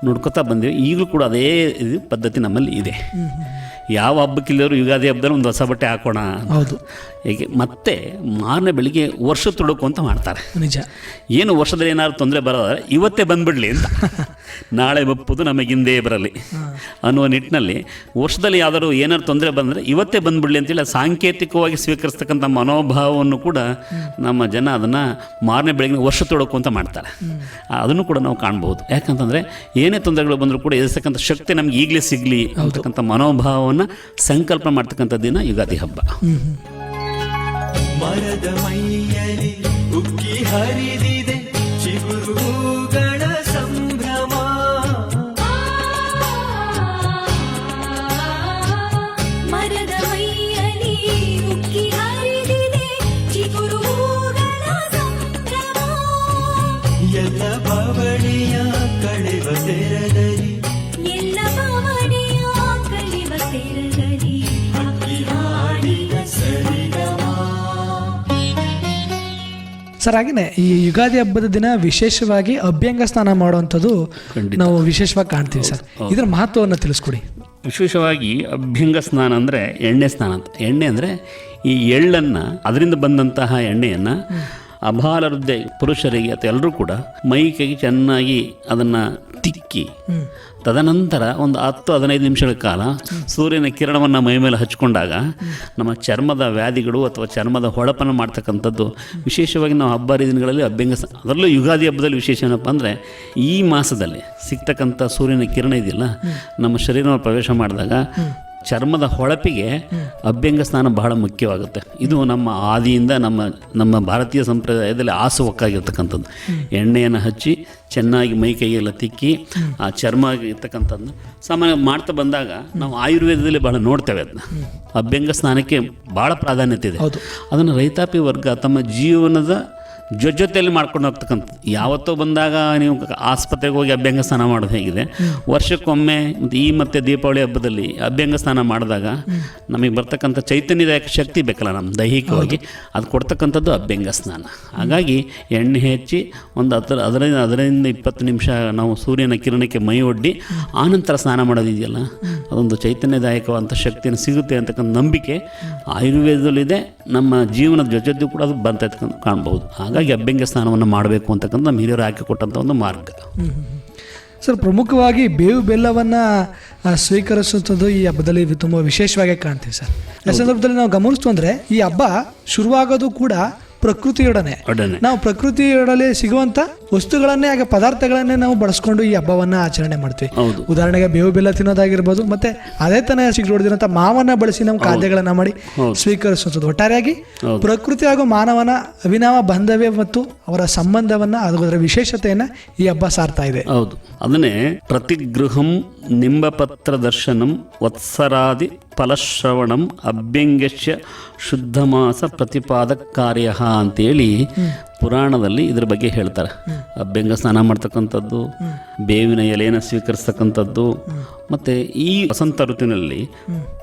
Speaker 4: ನೋಡ್ಕೊತಾ ಬಂದೀವಿ. ಈಗಲೂ ಕೂಡ ಅದೇ ಇದು ಪದ್ಧತಿ ನಮ್ಮಲ್ಲಿ ಇದೆ. ಯಾವ ಹಬ್ಬಕ್ಕಿಲ್ಲರೂ ಯುಗಾದಿ ಹಬ್ಬದಲ್ಲಿ ಒಂದು ಹೊಸ ಬಟ್ಟೆ ಹಾಕೋಣ. ಹೇಗೆ ಮತ್ತೆ ಮಾರನೇ ಬೆಳಿಗ್ಗೆ ವರ್ಷ ತುಡುಕು ಅಂತ ಮಾಡ್ತಾರೆ.
Speaker 3: ನಿಜ.
Speaker 4: ಏನು ವರ್ಷದಲ್ಲಿ ಏನಾದ್ರು ತೊಂದರೆ ಬರೋದಾದ್ರೆ ಇವತ್ತೇ ಬಂದ್ಬಿಡ್ಲಿ ಅಂತ, ನಾಳೆ ಬಪ್ಪುದು ನಮಗಿಂದೇ ಬರಲಿ ಅನ್ನುವ ನಿಟ್ಟಿನಲ್ಲಿ ವರ್ಷದಲ್ಲಿ ಯಾವ್ದಾದ್ರು ಏನಾದ್ರು ತೊಂದರೆ ಬಂದರೆ ಇವತ್ತೇ ಬಂದ್ಬಿಡ್ಲಿ ಅಂತೇಳಿ ಸಾಂಕೇತಿಕವಾಗಿ ಸ್ವೀಕರಿಸ್ತಕ್ಕಂಥ ಮನೋಭಾವವನ್ನು ಕೂಡ ನಮ್ಮ ಜನ ಅದನ್ನು ಮಾರನೇ ಬೆಳಗ್ಗೆ ವರ್ಷ ತುಡುಕು ಅಂತ ಮಾಡ್ತಾರೆ. ಅದನ್ನು ಕೂಡ ನಾವು ಕಾಣ್ಬೋದು. ಯಾಕಂತಂದರೆ ಏನೇ ತೊಂದರೆಗಳು ಬಂದರೂ ಕೂಡ ಎದುರಿಸ್ತಕ್ಕಂಥ ಶಕ್ತಿ ನಮ್ಗೆ ಈಗಲೇ ಸಿಗಲಿ ಅಂತಕ್ಕಂಥ ಮನೋಭಾವವನ್ನು ಸಂಕಲ್ಪ ಮಾಡ್ತಕ್ಕಂಥ ದಿನ ಯುಗಾದಿ ಹಬ್ಬ.
Speaker 1: ಮರದ ಮೈಯಲಿ ಉಕ್ಕಿ ಹರಿದಿದೆ ಚಿಗುರುಗಳ ಸಂಭ್ರಮ.
Speaker 2: ಮರದ ಮೈಯಲಿ ಉಕ್ಕಿ ಹರಿದಿದೆ ಚಿಗುರುಗಳ ಸಂಭ್ರಮ.
Speaker 1: ಎಲ್ಲ ಬವಣೆಯ ಕಳೆವ ತೆರದಲ್ಲಿ
Speaker 2: ಎಲ್ಲ ಬವಣೆಯ ಕಳೆವ ತೆರದಲ್ಲಿ
Speaker 1: ಹಕ್ಕಿ ಹಾಡಿನ ಸರಿಗಮ.
Speaker 3: ಸರ್, ಹಾಗೆಯೇ ಈ ಯುಗಾದಿ ಹಬ್ಬದ ದಿನ ವಿಶೇಷವಾಗಿ ಅಭ್ಯಂಗ ಸ್ನಾನ ಮಾಡುವಂಥದ್ದು ನಾವು ವಿಶೇಷವಾಗಿ ಕಾಣ್ತೀವಿ ಸರ್. ಇದರ ಮಹತ್ವವನ್ನು ತಿಳಿಸ್ಕೊಡಿ.
Speaker 4: ವಿಶೇಷವಾಗಿ ಅಭ್ಯಂಗ ಸ್ನಾನ ಅಂದರೆ ಎಣ್ಣೆ ಸ್ನಾನ ಅಂತ. ಎಣ್ಣೆ ಅಂದರೆ ಈ ಎಳ್ಳನ್ನು, ಅದರಿಂದ ಬಂದಂತಹ ಎಣ್ಣೆಯನ್ನು ಅಬಾಲವೃದ್ಧ ಪುರುಷರಿಗೆ ಅಥವಾ ಎಲ್ಲರೂ ಕೂಡ ಮೈ ಕೈಗೆ ಚೆನ್ನಾಗಿ ಅದನ್ನು ತಿಕ್ಕಿ ತದನಂತರ ಒಂದು 10-15 ನಿಮಿಷಗಳ ಕಾಲ ಸೂರ್ಯನ ಕಿರಣವನ್ನು ಮೈ ಮೇಲೆ ಹಚ್ಕೊಂಡಾಗ ನಮ್ಮ ಚರ್ಮದ ವ್ಯಾಧಿಗಳು ಅಥವಾ ಚರ್ಮದ ಹೊಳಪನ್ನು ಮಾಡ್ತಕ್ಕಂಥದ್ದು. ವಿಶೇಷವಾಗಿ ನಾವು ಹಬ್ಬ ಹರಿದಿನಗಳಲ್ಲಿ ಅಭ್ಯಂಗ, ಅದರಲ್ಲೂ ಯುಗಾದಿ ಹಬ್ಬದಲ್ಲಿ ವಿಶೇಷ ಏನಪ್ಪ ಅಂದರೆ ಈ ಮಾಸದಲ್ಲಿ ಸಿಗ್ತಕ್ಕಂಥ ಸೂರ್ಯನ ಕಿರಣ ಇದೆಯಲ್ಲ ನಮ್ಮ ಶರೀರವನ್ನು ಪ್ರವೇಶ ಮಾಡಿದಾಗ ಚರ್ಮದ ಹೊಳಪಿಗೆ ಅಭ್ಯಂಗ ಸ್ನಾನ ಬಹಳ ಮುಖ್ಯವಾಗುತ್ತೆ. ಇದು ನಮ್ಮ ಆದಿಯಿಂದ ನಮ್ಮ ಭಾರತೀಯ ಸಂಪ್ರದಾಯದಲ್ಲಿ ಆಸುವಕ್ಕಾಗಿರ್ತಕ್ಕಂಥದ್ದು. ಎಣ್ಣೆಯನ್ನು ಹಚ್ಚಿ ಚೆನ್ನಾಗಿ ಮೈ ಕೈಗೆಲ್ಲ ತಿಕ್ಕಿ ಆ ಚರ್ಮ ಇರ್ತಕ್ಕಂಥದ್ದನ್ನ ಸಾಮಾನ್ಯ ಮಾಡ್ತಾ ಬಂದಾಗ ನಾವು ಆಯುರ್ವೇದದಲ್ಲಿ ಬಹಳ ನೋಡ್ತೇವೆ. ಅದನ್ನ ಅಭ್ಯಂಗ ಸ್ನಾನಕ್ಕೆ ಭಾಳ ಪ್ರಾಧಾನ್ಯತೆ ಇದೆ. ಅದನ್ನು ರೈತಾಪಿ ವರ್ಗ ತಮ್ಮ ಜೀವನದ ಜೊತೆಯಲ್ಲಿ ಮಾಡ್ಕೊಂಡು ಹೋಗ್ತಕ್ಕಂಥದ್ದು. ಯಾವತ್ತೋ ಬಂದಾಗ ನೀವು ಆಸ್ಪತ್ರೆಗೆ ಹೋಗಿ ಅಭ್ಯಂಗ ಸ್ನಾನ ಮಾಡೋದು ಹೇಗಿದೆ, ವರ್ಷಕ್ಕೊಮ್ಮೆ ಮತ್ತು ದೀಪಾವಳಿ ಹಬ್ಬದಲ್ಲಿ ಅಭ್ಯಂಗ ಸ್ನಾನ ಮಾಡಿದಾಗ ನಮಗೆ ಬರ್ತಕ್ಕಂಥ ಚೈತನ್ಯದಾಯಕ ಶಕ್ತಿ ಬೇಕಲ್ಲ ನಮ್ಮ ದೈಹಿಕವಾಗಿ, ಅದು ಕೊಡ್ತಕ್ಕಂಥದ್ದು ಅಭ್ಯಂಗ ಸ್ನಾನ. ಹಾಗಾಗಿ ಎಣ್ಣೆ ಹೆಚ್ಚಿ ಒಂದು ಅದರಿಂದ 20 ನಿಮಿಷ ನಾವು ಸೂರ್ಯನ ಕಿರಣಕ್ಕೆ ಮೈ ಒಡ್ಡಿ ಆನಂತರ ಸ್ನಾನ ಮಾಡೋದಿದೆಯಲ್ಲ, ಅದೊಂದು ಚೈತನ್ಯದಾಯಕವಾದಂಥ ಶಕ್ತಿಯನ್ನು ಸಿಗುತ್ತೆ ಅಂತಕ್ಕಂಥ ನಂಬಿಕೆ ಆಯುರ್ವೇದದಲ್ಲಿದೆ. ನಮ್ಮ ಜೀವನದ ಜೊತೆ ಕೂಡ ಅದು ಬಂತ ಕಾಣ್ಬೋದು. ಹಾಗಾಗಿ ಅಭ್ಯಂಗ ಸ್ನಾನವನ್ನು ಮಾಡಬೇಕು ಅಂತಕ್ಕಂಥ ನಮ್ಮ ಹಿರಿಯರು ಹಾಕಿಕೊಟ್ಟಂಥ ಒಂದು ಮಾರ್ಗ.
Speaker 3: ಸರ್, ಪ್ರಮುಖವಾಗಿ ಬೇವು ಬೆಲ್ಲವನ್ನು ಸ್ವೀಕರಿಸುವಂಥದ್ದು ಈ ಹಬ್ಬದಲ್ಲಿ ತುಂಬ ವಿಶೇಷವಾಗಿ ಕಾಣ್ತೀವಿ ಸರ್. ಈ ಸಂದರ್ಭದಲ್ಲಿ ನಾವು ಗಮನಿಸ್ತು ಅಂದರೆ ಈ ಹಬ್ಬ ಶುರುವಾಗೋದು ಕೂಡ ಪ್ರಕೃತಿಯೊಡನೆ. ನಾವು ಪ್ರಕೃತಿಯೊಡನೆ ಸಿಗುವಂಥ ವಸ್ತುಗಳನ್ನೇ ಹಾಗೆ ಪದಾರ್ಥಗಳನ್ನೇ ನಾವು ಬಳಸ್ಕೊಂಡು ಈ ಹಬ್ಬವನ್ನ ಆಚರಣೆ ಮಾಡ್ತೀವಿ. ಉದಾಹರಣೆಗೆ ಬೇವು ಬೆಲ್ಲ ತಿನ್ನೋದಾಗಿರ್ಬೋದು, ಮತ್ತೆ ಅದೇ ತನ ಸಿಗ್ಲೋಡಿದಿರಂತ ಮಾವನ್ನ ಬಳಸಿ ನಾವು ಖಾದ್ಯಗಳನ್ನ ಮಾಡಿ ಸ್ವೀಕರಿಸುವಂಥದ್ದು. ಒಟ್ಟಾರೆಯಾಗಿ ಪ್ರಕೃತಿ ಹಾಗೂ ಮಾನವನ ಅವಿನಾವ ಬಾಂಧವ್ಯ ಮತ್ತು ಅವರ ಸಂಬಂಧವನ್ನ, ಅದರ ವಿಶೇಷತೆಯನ್ನ ಈ ಹಬ್ಬ ಸಾರ್ತಾ ಇದೆ.
Speaker 4: ಹೌದು, ಅದನ್ನೇ ಪ್ರತಿಗೃಹಂ ನಿಂಬಪತ್ರ ದರ್ಶನಂ ವತ್ಸರಾದಿ ಫಲಶ್ರವಣಂ ಅಭ್ಯಂಗ್ಯಶ್ಯ ಶುದ್ಧಮಾಸ ಪ್ರತಿಪಾದಕ ಕಾರ್ಯ ಅಂತೇಳಿ ಪುರಾಣದಲ್ಲಿ ಇದ್ರ ಬಗ್ಗೆ ಹೇಳ್ತಾರೆ. ಅಭ್ಯಂಗ ಸ್ನಾನ ಮಾಡ್ತಕ್ಕಂಥದ್ದು, ಬೇವಿನ ಎಲೆಯನ್ನು ಸ್ವೀಕರಿಸ್ತಕ್ಕಂಥದ್ದು, ಮತ್ತು ಈ ವಸಂತ ಋತುವಿನಲ್ಲಿ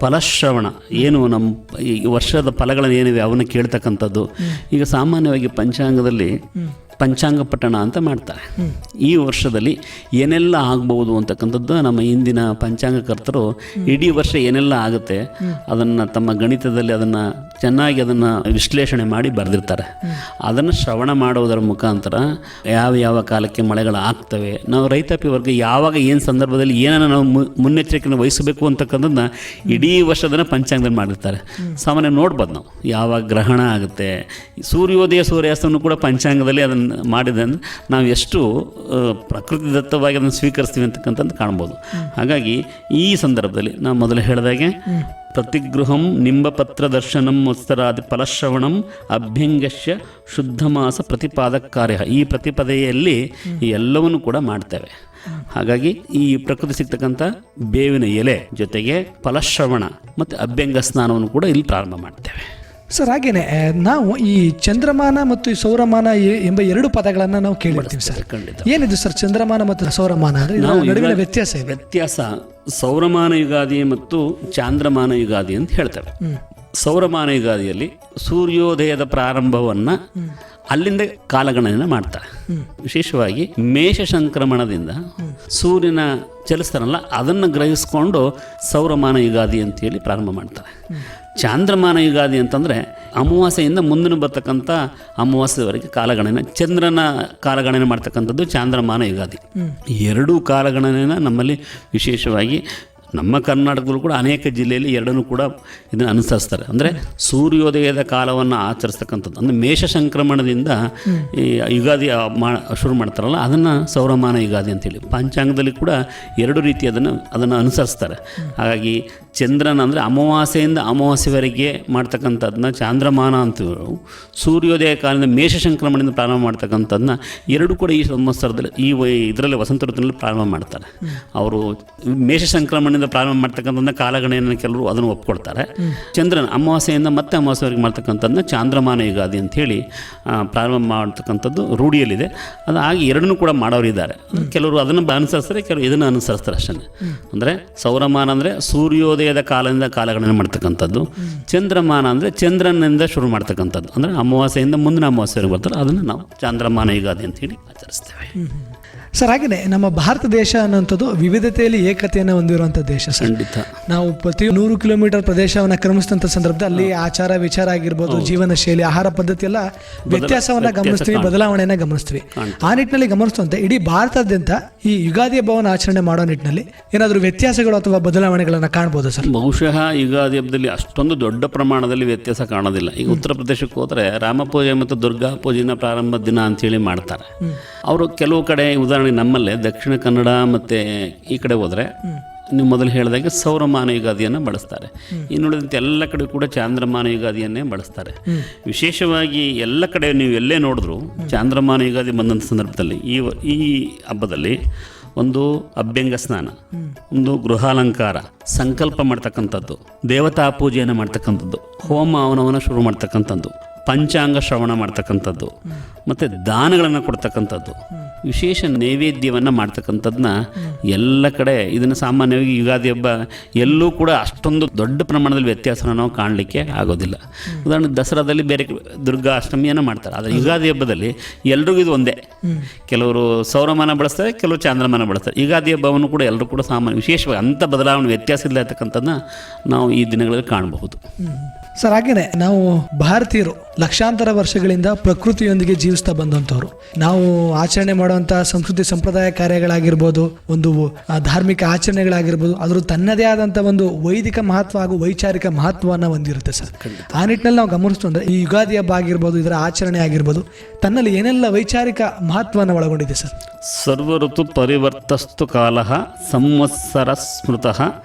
Speaker 4: ಫಲಶ್ರವಣ, ಏನು ನಮ್ಮ ಈ ವರ್ಷದ ಫಲಗಳನ್ನು ಏನಿವೆ ಅವನ್ನ ಕೇಳ್ತಕ್ಕಂಥದ್ದು. ಈಗ ಸಾಮಾನ್ಯವಾಗಿ ಪಂಚಾಂಗದಲ್ಲಿ ಪಂಚಾಂಗ ಪಠಣ ಅಂತ ಮಾಡ್ತಾರೆ. ಈ ವರ್ಷದಲ್ಲಿ ಏನೆಲ್ಲ ಆಗ್ಬೋದು ಅಂತಕ್ಕಂಥದ್ದು ನಮ್ಮ ಇಂದಿನ ಪಂಚಾಂಗಕರ್ತರು ಇಡೀ ವರ್ಷ ಏನೆಲ್ಲ ಆಗುತ್ತೆ ಅದನ್ನು ತಮ್ಮ ಗಣಿತದಲ್ಲಿ ಅದನ್ನು ಚೆನ್ನಾಗಿ ಅದನ್ನು ವಿಶ್ಲೇಷಣೆ ಮಾಡಿ ಬರೆದಿರ್ತಾರೆ. ಅದನ್ನು ಶ್ರವಣ ಮಾಡುವುದರ ಮುಖಾಂತರ ಯಾವ ಯಾವ ಕಾಲಕ್ಕೆ ಮಳೆಗಳು ಆಗ್ತವೆ, ನಾವು ರೈತಾಪಿ ವರ್ಗ ಯಾವಾಗ ಏನು ಸಂದರ್ಭದಲ್ಲಿ ಏನನ್ನು ನಾವು ಮುನ್ನೆಚ್ಚರಿಕೆಯನ್ನು ವಹಿಸಬೇಕು ಅಂತಕ್ಕಂಥದ್ದನ್ನ ಇಡೀ ವರ್ಷದನ್ನು ಪಂಚಾಂಗದಲ್ಲಿ ಮಾಡಿರ್ತಾರೆ. ಸಾಮಾನ್ಯ ನೋಡ್ಬೋದು ನಾವು ಯಾವಾಗ ಗ್ರಹಣ ಆಗುತ್ತೆ, ಸೂರ್ಯೋದಯ ಸೂರ್ಯಾಸ್ತವನ್ನು ಕೂಡ ಪಂಚಾಂಗದಲ್ಲಿ ಅದನ್ನು ಮಾಡಿದೆ ಅಂದರೆ ನಾವು ಎಷ್ಟು ಪ್ರಕೃತಿ ದತ್ತವಾಗಿ ಅದನ್ನು ಸ್ವೀಕರಿಸ್ತೀವಿ ಅಂತಕ್ಕಂಥದ್ದು ಕಾಣ್ಬೋದು. ಹಾಗಾಗಿ ಈ ಸಂದರ್ಭದಲ್ಲಿ ನಾವು ಮೊದಲು ಹೇಳಿದಾಗೆ ಪ್ರತಿಗೃಹಂ ನಿಂಬಪತ್ರ ದರ್ಶನಂ ವತ್ಸರಾದಿ ಫಲಶ್ರವಣಂ ಅಭ್ಯಂಗಶ್ಯ ಶುದ್ಧಮಾಸ ಪ್ರತಿಪಾದಕ ಕಾರ್ಯ, ಈ ಪ್ರತಿಪದೆಯಲ್ಲಿ ಈ ಎಲ್ಲವನ್ನು ಕೂಡ ಮಾಡ್ತೇವೆ. ಹಾಗಾಗಿ ಈ ಪ್ರಕೃತಿ ಸಿಗ್ತಕ್ಕಂಥ ಬೇವಿನ ಎಲೆ ಜೊತೆಗೆ ಫಲಶ್ರವಣ ಮತ್ತು ಅಭ್ಯಂಗ ಸ್ನಾನವನ್ನು ಕೂಡ ಇಲ್ಲಿ ಪ್ರಾರಂಭ ಮಾಡ್ತೇವೆ.
Speaker 3: ಸರ್, ಹಾಗೇನೆ ನಾವು ಈ ಚಂದ್ರಮಾನ ಮತ್ತು ಈ ಸೌರಮಾನ ಎಂಬ ಎರಡು ಪದಗಳನ್ನು ನಾವು ಕೇಳಿರ್ತೀವಿ ಸರ್. ಏನಿದು ಸರ್ ಚಂದ್ರಮಾನ ಮತ್ತು ಸೌರಮಾನ ಅಂದರೆ ನಡುವಿನ ವ್ಯತ್ಯಾಸ?
Speaker 4: ಸೌರಮಾನ ಯುಗಾದಿ ಮತ್ತು ಚಾಂದ್ರಮಾನ ಯುಗಾದಿ ಅಂತ ಹೇಳ್ತೇವೆ. ಸೌರಮಾನ ಯುಗಾದಿಯಲ್ಲಿ ಸೂರ್ಯೋದಯದ ಪ್ರಾರಂಭವನ್ನು ಅಲ್ಲಿಂದ ಕಾಲಗಣನೆ ಮಾಡ್ತಾರೆ. ವಿಶೇಷವಾಗಿ ಮೇಷ ಸಂಕ್ರಮಣದಿಂದ ಸೂರ್ಯನ ಚಲಿಸ್ತಾರಲ್ಲ ಅದನ್ನು ಗ್ರಹಿಸ್ಕೊಂಡು ಸೌರಮಾನ ಯುಗಾದಿ ಅಂತೇಳಿ ಪ್ರಾರಂಭ ಮಾಡ್ತಾರೆ. ಚಾಂದ್ರಮಾನ ಯುಗಾದಿ ಅಂತಂದರೆ ಅಮಾವಾಸ್ಯೆಯಿಂದ ಮುಂದಿನ ಬರ್ತಕ್ಕಂಥ ಅಮಾವಾಸ್ಯೆವರೆಗೆ ಕಾಲಗಣನೆ, ಚಂದ್ರನ ಕಾಲಗಣನೆ ಮಾಡ್ತಕ್ಕಂಥದ್ದು ಚಾಂದ್ರಮಾನ ಯುಗಾದಿ. ಎರಡೂ ಕಾಲಗಣನೆನ ನಮ್ಮಲ್ಲಿ ವಿಶೇಷವಾಗಿ ನಮ್ಮ ಕರ್ನಾಟಕದಲ್ಲೂ ಕೂಡ ಅನೇಕ ಜಿಲ್ಲೆಯಲ್ಲಿ ಎರಡನ್ನೂ ಕೂಡ ಇದನ್ನು ಅನುಸರಿಸ್ತಾರೆ. ಅಂದರೆ ಸೂರ್ಯೋದಯದ ಕಾಲವನ್ನು ಆಚರಿಸ್ತಕ್ಕಂಥದ್ದು, ಅಂದರೆ ಮೇಷ ಸಂಕ್ರಮಣದಿಂದ ಈ ಯುಗಾದಿ ಶುರು ಮಾಡ್ತಾರಲ್ಲ ಅದನ್ನು ಸೌರಮಾನ ಯುಗಾದಿ ಅಂತೇಳಿ ಪಂಚಾಂಗದಲ್ಲಿ ಕೂಡ ಎರಡು ರೀತಿ ಅದನ್ನು ಅನುಸರಿಸ್ತಾರೆ. ಹಾಗಾಗಿ ಚಂದ್ರನ ಅಂದರೆ ಅಮಾವಾಸ್ಯೆಯಿಂದ ಅಮಾವಾಸ್ಯೆವರೆಗೆ ಮಾಡ್ತಕ್ಕಂಥದ್ದನ್ನ ಚಾಂದ್ರಮಾನ ಅಂತ, ಸೂರ್ಯೋದಯ ಕಾಲದಿಂದ ಮೇಷ ಸಂಕ್ರಮಣದಿಂದ ಪ್ರಾರಂಭ ಮಾಡ್ತಕ್ಕಂಥದ್ದನ್ನ ಎರಡು ಕೂಡ ಈ ಸಂವತ್ಸರದಲ್ಲಿ ಇದರಲ್ಲಿ ವಸಂತ ಋತುವಿನಲ್ಲಿ ಪ್ರಾರಂಭ ಮಾಡ್ತಾರೆ. ಅವರು ಮೇಷ ಸಂಕ್ರಮಣದಿಂದ ಪ್ರಾರಂಭ ಮಾಡ್ತಕ್ಕಂಥ ಕಾಲಗಣನೆಯನ್ನು ಕೆಲವರು ಅದನ್ನು ಒಪ್ಕೊಳ್ತಾರೆ. ಚಂದ್ರನ ಅಮಾವಾಸ್ಯೆಯಿಂದ ಮತ್ತೆ ಅಮಾವಾಸ್ಯೆವರೆಗೆ ಮಾಡ್ತಕ್ಕಂಥದ್ದನ್ನ ಚಾಂದ್ರಮಾನ ಯುಗಾದಿ ಅಂಥೇಳಿ ಪ್ರಾರಂಭ ಮಾಡ್ತಕ್ಕಂಥದ್ದು ರೂಢಿಯಲ್ಲಿದೆ. ಅದಾಗಿ ಎರಡನ್ನೂ ಕೂಡ ಮಾಡೋರಿದ್ದಾರೆ. ಕೆಲವರು ಅದನ್ನು ಅನುಸರಿಸ್ತಾರೆ, ಕೆಲವರು ಇದನ್ನು ಅನುಸರಿಸ್ತಾರೆ ಅಷ್ಟೇ. ಅಂದರೆ ಸೌರಮಾನ ಅಂದರೆ ಸೂರ್ಯೋದಯದ ಕಾಲದಿಂದ ಕಾಲಗಣನೆ ಮಾಡ್ತಕ್ಕಂಥದ್ದು, ಚಂದ್ರಮಾನ ಅಂದರೆ ಚಂದ್ರನಿಂದ ಶುರು ಮಾಡ್ತಕ್ಕಂಥದ್ದು, ಅಂದರೆ ಅಮಾವಾಸ್ಯೆಯಿಂದ ಮುಂದಿನ ಅಮಾವಾಸ್ಯೆವರೆಗೆ ಬರ್ತಾರೆ, ಅದನ್ನು ನಾವು ಚಾಂದ್ರಮಾನ ಯುಗಾದಿ ಅಂತೇಳಿ ಆಚರಿಸ್ತೇವೆ.
Speaker 3: ಸರ್, ಹಾಗೆಯೇ ನಮ್ಮ ಭಾರತ ದೇಶ ಅನ್ನೋಂಥದ್ದು ವಿವಿಧತೆಯಲ್ಲಿ ಏಕತೆಯನ್ನು ಹೊಂದಿರುವಂಥ ದೇಶ ಸರ್.
Speaker 4: ಖಂಡಿತ.
Speaker 3: ನಾವು ಪ್ರತಿ 100 ಕಿಲೋಮೀಟರ್ ಪ್ರದೇಶವನ್ನು ಕ್ರಮಿಸಿದಂಥ ಸಂದರ್ಭದಲ್ಲಿ ಆಚಾರ ವಿಚಾರ ಆಗಿರ್ಬೋದು, ಜೀವನ ಶೈಲಿ, ಆಹಾರ ಪದ್ಧತಿ ಎಲ್ಲ ವ್ಯತ್ಯಾಸವನ್ನು ಗಮನಿಸ್ತೀವಿ, ಬದಲಾವಣೆಯನ್ನು ಗಮನಿಸ್ತೀವಿ. ಆ ನಿಟ್ಟಿನಲ್ಲಿ ಗಮನಿಸುವಂತೆ ಇಡೀ ಭಾರತಾದ್ಯಂತ ಈ ಯುಗಾದಿ ಹಬ್ಬವನ್ನು ಆಚರಣೆ ಮಾಡೋ ನಿಟ್ಟಿನಲ್ಲಿ ಏನಾದರೂ ವ್ಯತ್ಯಾಸಗಳು ಅಥವಾ ಬದಲಾವಣೆಗಳನ್ನು ಕಾಣ್ಬೋದು ಸರ್?
Speaker 4: ಬಹುಶಃ ಯುಗಾದಿ ಹಬ್ಬದಲ್ಲಿ ಅಷ್ಟೊಂದು ದೊಡ್ಡ ಪ್ರಮಾಣದಲ್ಲಿ ವ್ಯತ್ಯಾಸ ಕಾಣೋದಿಲ್ಲ. ಈಗ ಉತ್ತರ ಪ್ರದೇಶಕ್ಕೆ ಹೋದರೆ ರಾಮ ಪೂಜೆ ಮತ್ತು ದುರ್ಗಾ ಪೂಜೆನ ಪ್ರಾರಂಭ ದಿನ ಅಂತೇಳಿ ಮಾಡ್ತಾರೆ. ಅವರು ಕೆಲವು ಕಡೆ ಉದಾಹರಣೆ ನಮ್ಮಲ್ಲೇ ದಕ್ಷಿಣ ಕನ್ನಡ ಮತ್ತು ಈ ಕಡೆ ಹೋದರೆ ನೀವು ಮೊದಲು ಹೇಳಿದಾಗೆ ಸೌರಮಾನ ಯುಗಾದಿಯನ್ನು ಬಳಸ್ತಾರೆ. ಇನ್ನುಳಿದಂತೆ ಎಲ್ಲ ಕಡೆ ಕೂಡ ಚಾಂದ್ರಮಾನ ಯುಗಾದಿಯನ್ನೇ ಬಳಸ್ತಾರೆ. ವಿಶೇಷವಾಗಿ ಎಲ್ಲ ಕಡೆ ನೀವು ಎಲ್ಲೇ ನೋಡಿದ್ರು ಚಾಂದ್ರಮಾನ ಯುಗಾದಿ ಬಂದಂಥ ಸಂದರ್ಭದಲ್ಲಿ ಈ ಹಬ್ಬದಲ್ಲಿ ಒಂದು ಅಭ್ಯಂಗ ಸ್ನಾನ, ಒಂದು ಗೃಹಾಲಂಕಾರ, ಸಂಕಲ್ಪ ಮಾಡ್ತಕ್ಕಂಥದ್ದು, ದೇವತಾ ಪೂಜೆಯನ್ನು ಮಾಡ್ತಕ್ಕಂಥದ್ದು, ಹೋಮ ಹವನವನ್ನು ಶುರು ಮಾಡ್ತಕ್ಕಂಥದ್ದು, ಪಂಚಾಂಗ ಶ್ರವಣ ಮಾಡ್ತಕ್ಕಂಥದ್ದು ಮತ್ತು ದಾನಗಳನ್ನು ಕೊಡ್ತಕ್ಕಂಥದ್ದು, ವಿಶೇಷ ನೈವೇದ್ಯವನ್ನು ಮಾಡ್ತಕ್ಕಂಥದ್ದನ್ನ ಎಲ್ಲ ಕಡೆ ಇದನ್ನು ಸಾಮಾನ್ಯವಾಗಿ ಯುಗಾದಿ ಹಬ್ಬ ಎಲ್ಲೂ ಕೂಡ ಅಷ್ಟೊಂದು ದೊಡ್ಡ ಪ್ರಮಾಣದಲ್ಲಿ ವ್ಯತ್ಯಾಸನ ನಾವು ಕಾಣಲಿಕ್ಕೆ ಆಗೋದಿಲ್ಲ. ಉದಾಹರಣೆಗೆ ದಸರಾದಲ್ಲಿ ಬೇರೆ ದುರ್ಗಾ ಅಷ್ಟಮಿಯನ್ನು ಮಾಡ್ತಾರೆ, ಆದರೆ ಯುಗಾದಿ ಹಬ್ಬದಲ್ಲಿ ಎಲ್ರಿಗೂ ಇದು ಒಂದೇ. ಕೆಲವರು ಸೌರಮಾನ ಬಳಸ್ತಾರೆ, ಕೆಲವರು ಚಾಂದ್ರಮಾನ ಬಳಸ್ತಾರೆ. ಯುಗಾದಿ ಹಬ್ಬವನ್ನು ಕೂಡ ಎಲ್ಲರೂ ಕೂಡ ಸಾಮಾನ್ಯ ವಿಶೇಷವಾಗಿ ಅಂಥ ಬದಲಾವಣೆ ವ್ಯತ್ಯಾಸ ಇಲ್ಲ ಇರ್ತಕ್ಕಂಥದ್ದನ್ನ ನಾವು ಈ ದಿನಗಳಲ್ಲಿ ಕಾಣಬಹುದು.
Speaker 3: ಸರ್, ಹಾಗೇನೆ ನಾವು ಭಾರತೀಯರು ಲಕ್ಷಾಂತರ ವರ್ಷಗಳಿಂದ ಪ್ರಕೃತಿಯೊಂದಿಗೆ ಜೀವಿಸ್ತಾ ಬಂದಂಥವ್ರು. ನಾವು ಆಚರಣೆ ಮಾಡುವಂಥ ಸಂಸ್ಕೃತಿ ಸಂಪ್ರದಾಯ ಕಾರ್ಯಗಳಾಗಿರ್ಬೋದು, ಒಂದು ಧಾರ್ಮಿಕ ಆಚರಣೆಗಳಾಗಿರ್ಬೋದು, ಅದ್ರ ತನ್ನದೇ ಆದಂಥ ಒಂದು ವೈದಿಕ ಮಹತ್ವ ಹಾಗೂ ವೈಚಾರಿಕ ಮಹತ್ವವನ್ನು ಹೊಂದಿರುತ್ತೆ ಸರ್. ಆ ನಿಟ್ಟಿನಲ್ಲಿ ನಾವು ಗಮನಿಸ್ಕೊಂಡ್ರೆ ಈ ಯುಗಾದಿ ಹಬ್ಬ ಆಗಿರ್ಬೋದು, ಇದರ ಆಚರಣೆ ಆಗಿರ್ಬೋದು, ತನ್ನಲ್ಲಿ ಏನೆಲ್ಲ ವೈಚಾರಿಕ ಮಹತ್ವವನ್ನು ಒಳಗೊಂಡಿದೆ ಸರ್?
Speaker 4: ಸರ್ವಋತು ಪರಿವರ್ತಸ್ತು ಕಾಲ ಸಂವತ್ಸರ ಸ್ಮೃತಃ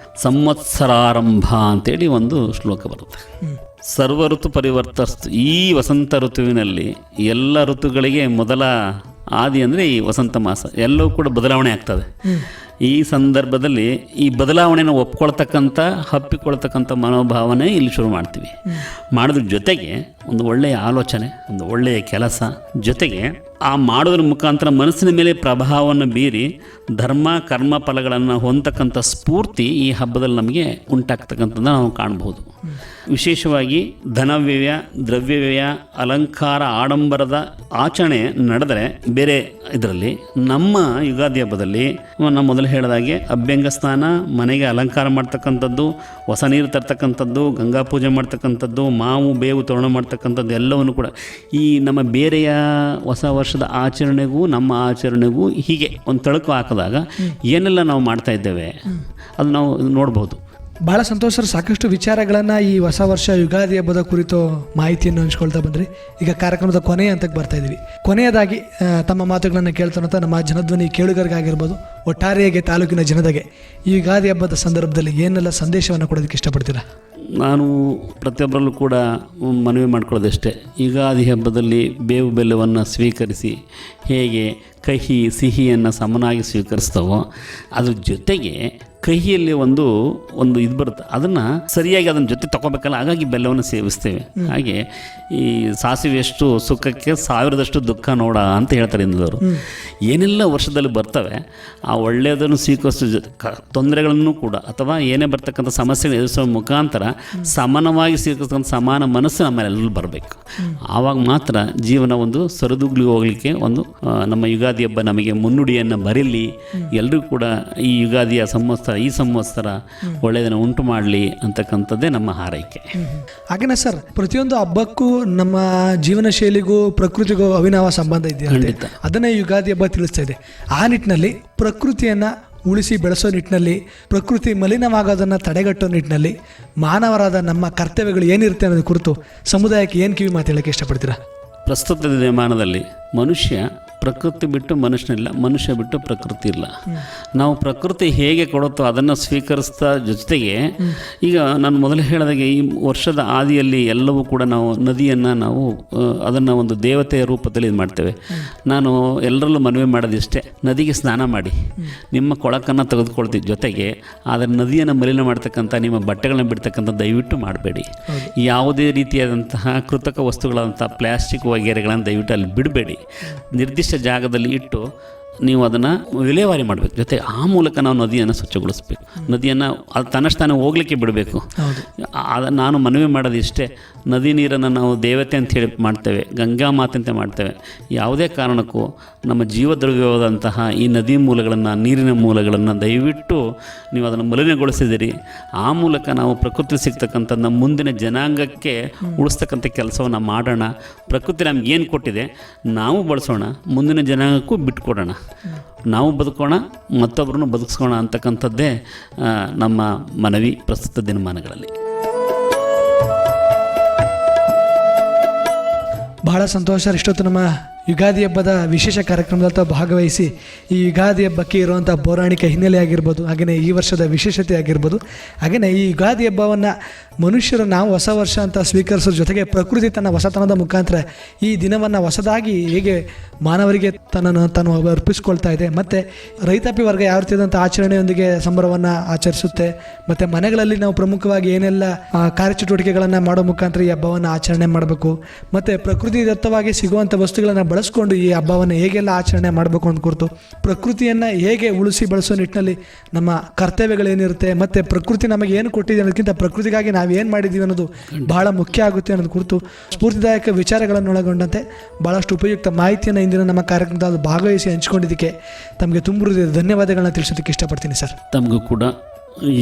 Speaker 4: ಸಂವತ್ಸರಾರಂಭ ಅಂತೇಳಿ ಒಂದು ಶ್ಲೋಕ ಬರುತ್ತೆ. ಸರ್ವ ಋತು ಪರಿವರ್ತಸ್ತು, ಈ ವಸಂತ ಋತುವಿನಲ್ಲಿ ಎಲ್ಲ ಋತುಗಳಿಗೆ ಮೊದಲ ಆದಿ ಅಂದರೆ ಈ ವಸಂತ ಮಾಸ, ಎಲ್ಲವೂ ಕೂಡ ಬದಲಾವಣೆ ಆಗ್ತದೆ. ಈ ಸಂದರ್ಭದಲ್ಲಿ ಈ ಬದಲಾವಣೆಯನ್ನು ಹಪ್ಪಿಕೊಳ್ತಕ್ಕಂಥ ಮನೋಭಾವನೆ ಇಲ್ಲಿ ಶುರು ಮಾಡ್ತೀವಿ. ಮಾಡೋದ್ರ ಜೊತೆಗೆ ಒಂದು ಒಳ್ಳೆಯ ಆಲೋಚನೆ, ಒಂದು ಒಳ್ಳೆಯ ಕೆಲಸ, ಜೊತೆಗೆ ಆ ಮಾಡೋದ್ರ ಮುಖಾಂತರ ಮನಸ್ಸಿನ ಮೇಲೆ ಪ್ರಭಾವವನ್ನು ಬೀರಿ ಧರ್ಮ ಕರ್ಮ ಫಲಗಳನ್ನು ಹೊಂದತಕ್ಕಂಥ ಸ್ಫೂರ್ತಿ ಈ ಹಬ್ಬದಲ್ಲಿ ನಮಗೆ ಉಂಟಾಗ್ತಕ್ಕಂಥದ್ದನ್ನು ನಾವು ಕಾಣಬಹುದು. ವಿಶೇಷವಾಗಿ ಧನವ್ಯಯ, ದ್ರವ್ಯವ್ಯಯ, ಅಲಂಕಾರ, ಆಡಂಬರದ ಆಚರಣೆ ನಡೆದರೆ ಬೇರೆ ಇದರಲ್ಲಿ, ನಮ್ಮ ಯುಗಾದಿ ಹಬ್ಬದಲ್ಲಿ ನಾವು ಮೊದಲು ಹೇಳಿದಾಗೆ ಅಭ್ಯಂಗ ಸ್ನಾನ, ಮನೆಗೆ ಅಲಂಕಾರ ಮಾಡ್ತಕ್ಕಂಥದ್ದು, ಹೊಸ ನೀರು ತರ್ತಕ್ಕಂಥದ್ದು, ಗಂಗಾ ಪೂಜೆ ಮಾಡ್ತಕ್ಕಂಥದ್ದು, ಮಾವು ಬೇವು ತೋರಣ ಮಾಡ್ತಕ್ಕಂಥದ್ದು ಎಲ್ಲವನ್ನು ಕೂಡ ಈ ನಮ್ಮ ಬೇರೆಯ ಹೊಸ ವರ್ಷದ ಆಚರಣೆಗೂ ನಮ್ಮ ಆಚರಣೆಗೂ ಹೀಗೆ ಒಂದು ತಳಕು ಹಾಕಿದಾಗ ಏನೆಲ್ಲ ನಾವು ಮಾಡ್ತಾ ಇದ್ದೇವೆ ಅದು ನಾವು ನೋಡ್ಬೋದು.
Speaker 3: ಬಹಳ ಸಂತೋಷ ಸರ್. ಸಾಕಷ್ಟು ವಿಚಾರಗಳನ್ನು ಈ ಹೊಸ ವರ್ಷ ಯುಗಾದಿ ಹಬ್ಬದ ಕುರಿತು ಮಾಹಿತಿಯನ್ನು ಹಂಚ್ಕೊಳ್ತಾ ಬಂದ್ರಿ. ಈಗ ಕಾರ್ಯಕ್ರಮದ ಕೊನೆಯ ಹಂತಕ್ಕೆ ಬರ್ತಾ ಇದ್ದೀವಿ. ಕೊನೆಯದಾಗಿ ತಮ್ಮ ಮಾತುಗಳನ್ನು ಕೇಳ್ತಾನಂತ ನಮ್ಮ ಜನಧ್ವನಿ ಕೇಳುಗರಿಗಾಗಿರ್ಬೋದು, ಒಟ್ಟಾರೆಯಾಗಿ ತಾಲೂಕಿನ ಜನತೆಗೆ ಈ ಯುಗಾದಿ ಹಬ್ಬದ ಸಂದರ್ಭದಲ್ಲಿ ಏನೆಲ್ಲ ಸಂದೇಶವನ್ನು ಕೊಡೋದಕ್ಕೆ ಇಷ್ಟಪಡ್ತೀರಾ?
Speaker 4: ನಾನು ಪ್ರತಿಯೊಬ್ಬರಲ್ಲೂ ಕೂಡ ಮನವಿ ಮಾಡ್ಕೊಳ್ಳೋದಷ್ಟೇ, ಯುಗಾದಿ ಹಬ್ಬದಲ್ಲಿ ಬೇವು ಬೆಲ್ಲವನ್ನು ಸ್ವೀಕರಿಸಿ ಹೇಗೆ ಕಹಿ ಸಿಹಿಯನ್ನು ಸಮನಾಗಿ ಸ್ವೀಕರಿಸ್ತಾವೋ ಅದ್ರ ಜೊತೆಗೆ ಕಹಿಯಲ್ಲಿ ಒಂದು ಇದು ಬರುತ್ತೆ, ಅದನ್ನು ಸರಿಯಾಗಿ ಅದನ್ನ ಜೊತೆ ತಗೋಬೇಕಲ್ಲ, ಹಾಗಾಗಿ ಬೆಲ್ಲವನ್ನು ಸೇವಿಸ್ತೇವೆ. ಹಾಗೆ ಈ ಸಾಸಿವೆಯಷ್ಟು ಸುಖಕ್ಕೆ 1000ದಷ್ಟು ದುಃಖ ನೋಡ ಅಂತ ಹೇಳ್ತಾರೆ ಹಿಂದವರು. ಏನೆಲ್ಲ ವರ್ಷದಲ್ಲಿ ಬರ್ತವೆ ಆ ಒಳ್ಳೆಯದನ್ನು ಸ್ವೀಕರಿಸೋ ತೊಂದರೆಗಳನ್ನು ಕೂಡ ಅಥವಾ ಏನೇ ಬರ್ತಕ್ಕಂಥ ಸಮಸ್ಯೆಗಳು ಎದುರಿಸೋ ಮುಖಾಂತರ ಸಮಾನವಾಗಿ ಸ್ವೀಕರಿಸ್ತಕ್ಕಂಥ ಸಮಾನ ಮನಸ್ಸು ನಮ್ಮಲ್ಲೆಲ್ಲೂ ಬರಬೇಕು. ಆವಾಗ ಮಾತ್ರ ಜೀವನ ಒಂದು ಸರಿದೂಗ್ಲಿ ಹೋಗಲಿಕ್ಕೆ ಒಂದು ನಮ್ಮ ಯುಗಾದಿ ಹಬ್ಬ ನಮಗೆ ಮುನ್ನುಡಿಯನ್ನು ಬರೀಲಿ. ಎಲ್ಲರೂ ಕೂಡ ಈ ಯುಗಾದಿಯ ಈ ಸಂವತ್ಸರ ಒಳ್ಳೆಯದನ್ನು ಉಂಟು ಮಾಡಲಿ ಅಂತಕ್ಕಂಥದ್ದೇ ನಮ್ಮ ಹಾರೈಕೆ.
Speaker 3: ಹಾಗೇನೆ ಸರ್, ಪ್ರತಿಯೊಂದು ಹಬ್ಬಕ್ಕೂ ನಮ್ಮ ಜೀವನ ಶೈಲಿಗೂ ಪ್ರಕೃತಿಗೂ ಅವಿನಾವ ಸಂಬಂಧ ಇದೆ, ಅದನ್ನೇ ಯುಗಾದಿ ಹಬ್ಬ ತಿಳಿಸ್ತಾ ಇದೆ. ಆ ನಿಟ್ಟಿನಲ್ಲಿ ಪ್ರಕೃತಿಯನ್ನು ಉಳಿಸಿ ಬೆಳೆಸೋ ನಿಟ್ಟಿನಲ್ಲಿ, ಪ್ರಕೃತಿ ಮಲಿನವಾಗೋದನ್ನು ತಡೆಗಟ್ಟೋ ನಿಟ್ಟಿನಲ್ಲಿ ಮಾನವರಾದ ನಮ್ಮ ಕರ್ತವ್ಯಗಳು ಏನಿರುತ್ತೆ ಅನ್ನೋದು ಕುರಿತು ಸಮುದಾಯಕ್ಕೆ ಏನು ಕಿವಿ ಮಾತು ಹೇಳೋಕ್ಕೆ ಇಷ್ಟಪಡ್ತೀರಾ?
Speaker 4: ಪ್ರಸ್ತುತ ದಿನಮಾನದಲ್ಲಿ ಮನುಷ್ಯ ಪ್ರಕೃತಿ ಬಿಟ್ಟು ಮನುಷ್ಯನಿಲ್ಲ, ಮನುಷ್ಯ ಬಿಟ್ಟು ಪ್ರಕೃತಿ ಇಲ್ಲ. ನಾವು ಪ್ರಕೃತಿ ಹೇಗೆ ಕೊಡುತ್ತೋ ಅದನ್ನು ಸ್ವೀಕರಿಸ್ತಾ ಜೊತೆಗೆ ಈಗ ನಾನು ಮೊದಲು ಹೇಳಿದಾಗೆ ಈ ವರ್ಷದ ಆದಿಯಲ್ಲಿ ಎಲ್ಲವೂ ಕೂಡ ನಾವು ನದಿಯನ್ನು ನಾವು ಅದನ್ನು ಒಂದು ದೇವತೆಯ ರೂಪದಲ್ಲಿ ಇದು ಮಾಡ್ತೇವೆ. ನಾನು ಎಲ್ಲರಲ್ಲೂ ಮನವಿ ಮಾಡೋದಿಷ್ಟೇ, ನದಿಗೆ ಸ್ನಾನ ಮಾಡಿ ನಿಮ್ಮ ಕೊಳಕನ್ನು ತೆಗೆದುಕೊಳ್ತೀವಿ, ಜೊತೆಗೆ ಆದರೆ ನದಿಯನ್ನು ಮಲಿನ ಮಾಡ್ತಕ್ಕಂಥ ನಿಮ್ಮ ಬಟ್ಟೆಗಳನ್ನ ಬಿಡ್ತಕ್ಕಂಥ ದಯವಿಟ್ಟು ಮಾಡಬೇಡಿ. ಯಾವುದೇ ರೀತಿಯಾದಂತಹ ಕೃತಕ ವಸ್ತುಗಳಂಥ ಪ್ಲಾಸ್ಟಿಕ್ ವಗೇರೆಗಳನ್ನು ದಯವಿಟ್ಟು ಅಲ್ಲಿ ಬಿಡಬೇಡಿ. ನಿರ್ದಿಷ್ಟ ಜಾಗದಲ್ಲಿ ಇಟ್ಟು ನೀವು ಅದನ್ನು ವಿಲೇವಾರಿ ಮಾಡಬೇಕು. ಜೊತೆ ಆ ಮೂಲಕ ನಾವು ನದಿಯನ್ನು ಸ್ವಚ್ಛಗೊಳಿಸಬೇಕು, ನದಿಯನ್ನು ಅದು ತನ್ನಷ್ಟಾನೆ ಹೋಗಲಿಕ್ಕೆ ಬಿಡಬೇಕು. ನಾನು ಮನವಿ ಮಾಡೋದು ಇಷ್ಟೇ, ನದಿ ನೀರನ್ನು ನಾವು ದೇವತೆ ಅಂತ ಹೇಳಿ ಮಾಡ್ತೇವೆ, ಗಂಗಾ ಮಾತೆ ಅಂತ ಮಾಡ್ತೇವೆ. ಯಾವುದೇ ಕಾರಣಕ್ಕೂ ನಮ್ಮ ಜೀವದ್ರವ್ಯವಾದಂತಹ ಈ ನದಿ ಮೂಲಗಳನ್ನು, ನೀರಿನ ಮೂಲಗಳನ್ನು ದಯವಿಟ್ಟು ನೀವು ಅದನ್ನು ಮಲಿನಗೊಳಿಸಿದಿರಿ. ಆ ಮೂಲಕ ನಾವು ಪ್ರಕೃತಿ ಸಿಗ್ತಕ್ಕಂಥ ನಮ್ಮ ಮುಂದಿನ ಜನಾಂಗಕ್ಕೆ ಉಳಿಸ್ತಕ್ಕಂಥ ಕೆಲಸವನ್ನು ಮಾಡೋಣ. ಪ್ರಕೃತಿ ನಮ್ಗೆ ಏನು ಕೊಟ್ಟಿದೆ ನಾವು ಬಳಸೋಣ, ಮುಂದಿನ ಜನಾಂಗಕ್ಕೂ ಬಿಟ್ಕೊಡೋಣ. ನಾವು ಬದುಕೋಣ, ಮತ್ತೊಬ್ಬರನ್ನು ಬದುಕಿಸೋಣ ಅಂತಕ್ಕಂಥದ್ದೇ ನಮ್ಮ ಮನವಿ ಪ್ರಸ್ತುತ ದಿನಮಾನಗಳಲ್ಲಿ.
Speaker 3: ಬಹಳ ಸಂತೋಷ. ಇಷ್ಟೊತ್ತು ನಮ್ಮ ಯುಗಾದಿ ಹಬ್ಬದ ವಿಶೇಷ ಕಾರ್ಯಕ್ರಮದಲ್ಲಿ ಭಾಗವಹಿಸಿ ಈ ಯುಗಾದಿ ಹಬ್ಬಕ್ಕೆ ಇರುವಂಥ ಪೌರಾಣಿಕ ಹಿನ್ನೆಲೆ ಆಗಿರ್ಬೋದು, ಹಾಗೆಯೇ ಈ ವರ್ಷದ ವಿಶೇಷತೆ ಆಗಿರ್ಬೋದು, ಹಾಗೆಯೇ ಈ ಯುಗಾದಿ ಹಬ್ಬವನ್ನು ಮನುಷ್ಯರು ನಾವು ಹೊಸ ವರ್ಷ ಅಂತ ಸ್ವೀಕರಿಸೋ ಜೊತೆಗೆ ಪ್ರಕೃತಿ ತನ್ನ ಹೊಸತನದ ಮುಖಾಂತರ ಈ ದಿನವನ್ನು ಹೊಸದಾಗಿ ಹೇಗೆ ಮಾನವರಿಗೆ ತನ್ನನ್ನು ತಾನು ಅರ್ಪಿಸ್ಕೊಳ್ತಾ ಇದೆ, ಮತ್ತು ರೈತಾಪಿ ವರ್ಗ ಯಾವ ರೀತಿಯಾದಂಥ ಆಚರಣೆಯೊಂದಿಗೆ ಸಂಭ್ರಮವನ್ನು ಆಚರಿಸುತ್ತೆ, ಮತ್ತು ಮನೆಗಳಲ್ಲಿ ನಾವು ಪ್ರಮುಖವಾಗಿ ಏನೆಲ್ಲ ಕಾರ್ಯಚಟುವಟಿಕೆಗಳನ್ನು ಮಾಡೋ ಮುಖಾಂತರ ಈ ಹಬ್ಬವನ್ನು ಆಚರಣೆ ಮಾಡಬೇಕು, ಮತ್ತು ಪ್ರಕೃತಿ ದತ್ತವಾಗಿ ಸಿಗುವಂಥ ವಸ್ತುಗಳನ್ನು ಬಳಸ್ಕೊಂಡು ಈ ಹಬ್ಬವನ್ನು ಹೇಗೆಲ್ಲ ಆಚರಣೆ ಮಾಡಬೇಕು ಅಂತ ಕುರಿತು, ಪ್ರಕೃತಿಯನ್ನು ಹೇಗೆ ಉಳಿಸಿ ಬಳಸೋ ನಿಟ್ಟಿನಲ್ಲಿ ನಮ್ಮ ಕರ್ತವ್ಯಗಳೇನಿರುತ್ತೆ, ಮತ್ತು ಪ್ರಕೃತಿ ನಮಗೆ ಏನು ಕೊಟ್ಟಿದೆ ಅನ್ನೋದಕ್ಕಿಂತ ಪ್ರಕೃತಿಗಾಗಿ ನಾವು ಏನು ಮಾಡಿದ್ದೀವಿ ಅನ್ನೋದು ಬಹಳ ಮುಖ್ಯ ಆಗುತ್ತೆ ಅನ್ನೋದು ಕುರಿತು ಸ್ಫೂರ್ತಿದಾಯಕ ವಿಚಾರಗಳನ್ನು ಒಳಗೊಂಡಂತೆ ಭಾಳಷ್ಟು ಉಪಯುಕ್ತ ಮಾಹಿತಿಯನ್ನು ಇಂದಿನ ನಮ್ಮ ಕಾರ್ಯಕ್ರಮದಲ್ಲಿ ಭಾಗವಹಿಸಿ ಹಂಚಿಕೊಂಡಿದ್ದಕ್ಕೆ ತಮಗೆ ತುಂಬ ಹೃದಯದ ಧನ್ಯವಾದಗಳನ್ನ ತಿಳಿಸೋದಕ್ಕೆ ಇಷ್ಟಪಡ್ತೀನಿ ಸರ್.
Speaker 4: ತಮಗೂ ಕೂಡ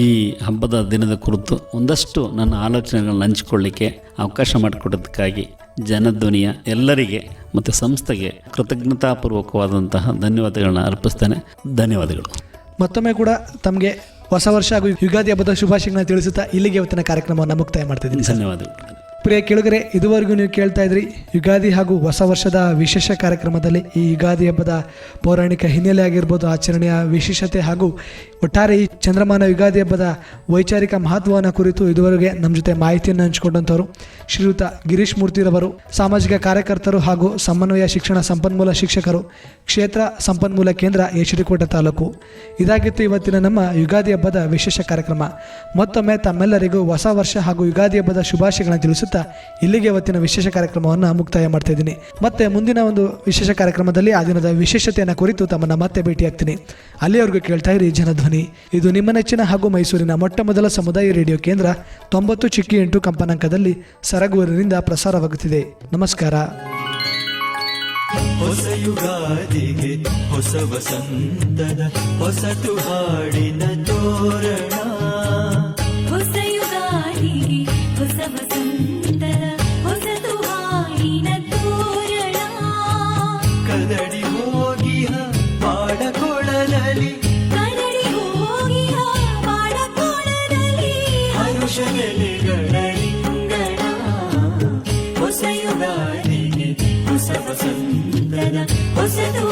Speaker 4: ಈ ಹಬ್ಬದ ದಿನದ ಕುರಿತು ಒಂದಷ್ಟು ನನ್ನ ಆಲೋಚನೆಗಳನ್ನ ಹಂಚಿಕೊಳ್ಳಿಕ್ಕೆ ಅವಕಾಶ ಮಾಡಿಕೊಡೋದಕ್ಕಾಗಿ ಜನಧ್ವನಿಯ ಎಲ್ಲರಿಗೆ ಮತ್ತು ಸಂಸ್ಥೆಗೆ ಕೃತಜ್ಞತಾಪೂರ್ವಕವಾದಂತಹ ಧನ್ಯವಾದಗಳನ್ನ ಅರ್ಪಿಸ್ತೇನೆ. ಧನ್ಯವಾದಗಳು.
Speaker 3: ಮತ್ತೊಮ್ಮೆ ಕೂಡ ತಮಗೆ ಹೊಸ ವರ್ಷ ಹಾಗೂ ಯುಗಾದಿ ಹಬ್ಬದ ಶುಭಾಶಯಗಳನ್ನ ತಿಳಿಸುತ್ತಾ ಇಲ್ಲಿಗೆ ಇವತ್ತಿನ ಕಾರ್ಯಕ್ರಮವನ್ನು ಮುಕ್ತಾಯ ಮಾಡ್ತಿದ್ದೀನಿ.
Speaker 4: ಧನ್ಯವಾದಗಳು.
Speaker 3: ಪ್ರಿಯ ಕೇಳುಗರೆ, ಇದುವರೆಗೂ ನೀವು ಕೇಳ್ತಾ ಇದ್ರಿ ಯುಗಾದಿ ಹಾಗೂ ಹೊಸ ವರ್ಷದ ವಿಶೇಷ ಕಾರ್ಯಕ್ರಮದಲ್ಲಿ ಈ ಯುಗಾದಿ ಹಬ್ಬದ ಪೌರಾಣಿಕ ಹಿನ್ನೆಲೆ ಆಗಿರ್ಬೋದು, ಆಚರಣೆಯ ವಿಶೇಷತೆ ಹಾಗೂ ಒಟ್ಟಾರೆ ಈ ಚಂದ್ರಮಾನ ಯುಗಾದಿ ಹಬ್ಬದ ವೈಚಾರಿಕ ಮಹತ್ವವನ್ನು ಕುರಿತು ಇದುವರೆಗೆ ನಮ್ಮ ಜೊತೆ ಮಾಹಿತಿಯನ್ನು ಹಂಚಿಕೊಂಡಂಥವರು ಶ್ರೀಯುತ ಗಿರೀಶ್ ಮೂರ್ತಿರವರು, ಸಾಮಾಜಿಕ ಕಾರ್ಯಕರ್ತರು ಹಾಗೂ ಸಮನ್ವಯ ಶಿಕ್ಷಣ ಸಂಪನ್ಮೂಲ ಶಿಕ್ಷಕರು, ಕ್ಷೇತ್ರ ಸಂಪನ್ಮೂಲ ಕೇಂದ್ರ ಯಶರಿಕೋಟೆ ತಾಲೂಕು. ಇದಾಗಿತ್ತು ಇವತ್ತಿನ ನಮ್ಮ ಯುಗಾದಿ ಹಬ್ಬದ ವಿಶೇಷ ಕಾರ್ಯಕ್ರಮ. ಮತ್ತೊಮ್ಮೆ ತಮ್ಮೆಲ್ಲರಿಗೂ ಹೊಸ ವರ್ಷ ಹಾಗೂ ಯುಗಾದಿ ಹಬ್ಬದ ಶುಭಾಶಯಗಳನ್ನು ತಿಳಿಸುತ್ತಾ ಇಲ್ಲಿಗೆ ಇವತ್ತಿನ ವಿಶೇಷ ಕಾರ್ಯಕ್ರಮವನ್ನು ಮುಕ್ತಾಯ ಮಾಡ್ತಾ ಇದ್ದೀನಿ. ಮತ್ತೆ ಮುಂದಿನ ಒಂದು ವಿಶೇಷ ಕಾರ್ಯಕ್ರಮದಲ್ಲಿ ಆ ದಿನದ ವಿಶೇಷತೆಯನ್ನು ಕುರಿತು ತಮ್ಮನ್ನು ಮತ್ತೆ ಭೇಟಿಯಾಗ್ತೀನಿ. ಅಲ್ಲಿಯವರೆಗೂ ಕೇಳ್ತಾ ಇರಿ ಜನಧ್ವನಿ. ಇದು ನಿಮ್ಮ ನೆಚ್ಚಿನ ಹಾಗೂ ಮೈಸೂರಿನ ಮೊಟ್ಟ ಮೊದಲ ಸಮುದಾಯ ರೇಡಿಯೋ ಕೇಂದ್ರ 90.8 ಕಂಪನಾಂಕದಲ್ಲಿ ಸರಗೂರಿನಿಂದ ಪ್ರಸಾರವಾಗುತ್ತಿದೆ. ನಮಸ್ಕಾರ.
Speaker 1: ಹೊಸ ಯುಗಾದಿಗೆ ಹೊಸ ವಸಂತದ ಹೊಸತು ಹಾಡಿನ ತೋರಣ,
Speaker 2: ಹೊಸ ಯುಗಾದಿಗೆ ಹೊಸ ವಸಂತದ ಹೊಸತು ಹಾಡಿನ ತೋರಣ,
Speaker 1: ಕದಡಿ ಹೋಗಿಹ ಪಾಡಕೊಳಲಲಿ
Speaker 2: ಕರಡಿ ಹೋಗಿಹ ಪಾಡಕೋಣದಲ್ಲಿ
Speaker 1: ಹರುಷನೆಲೆಗಳ ರಿಂಗಣ. ಹೊಸ ಯುಗಾದಿಗೆ ಹೊಸ ವಸಂತದ ಹೊಸತು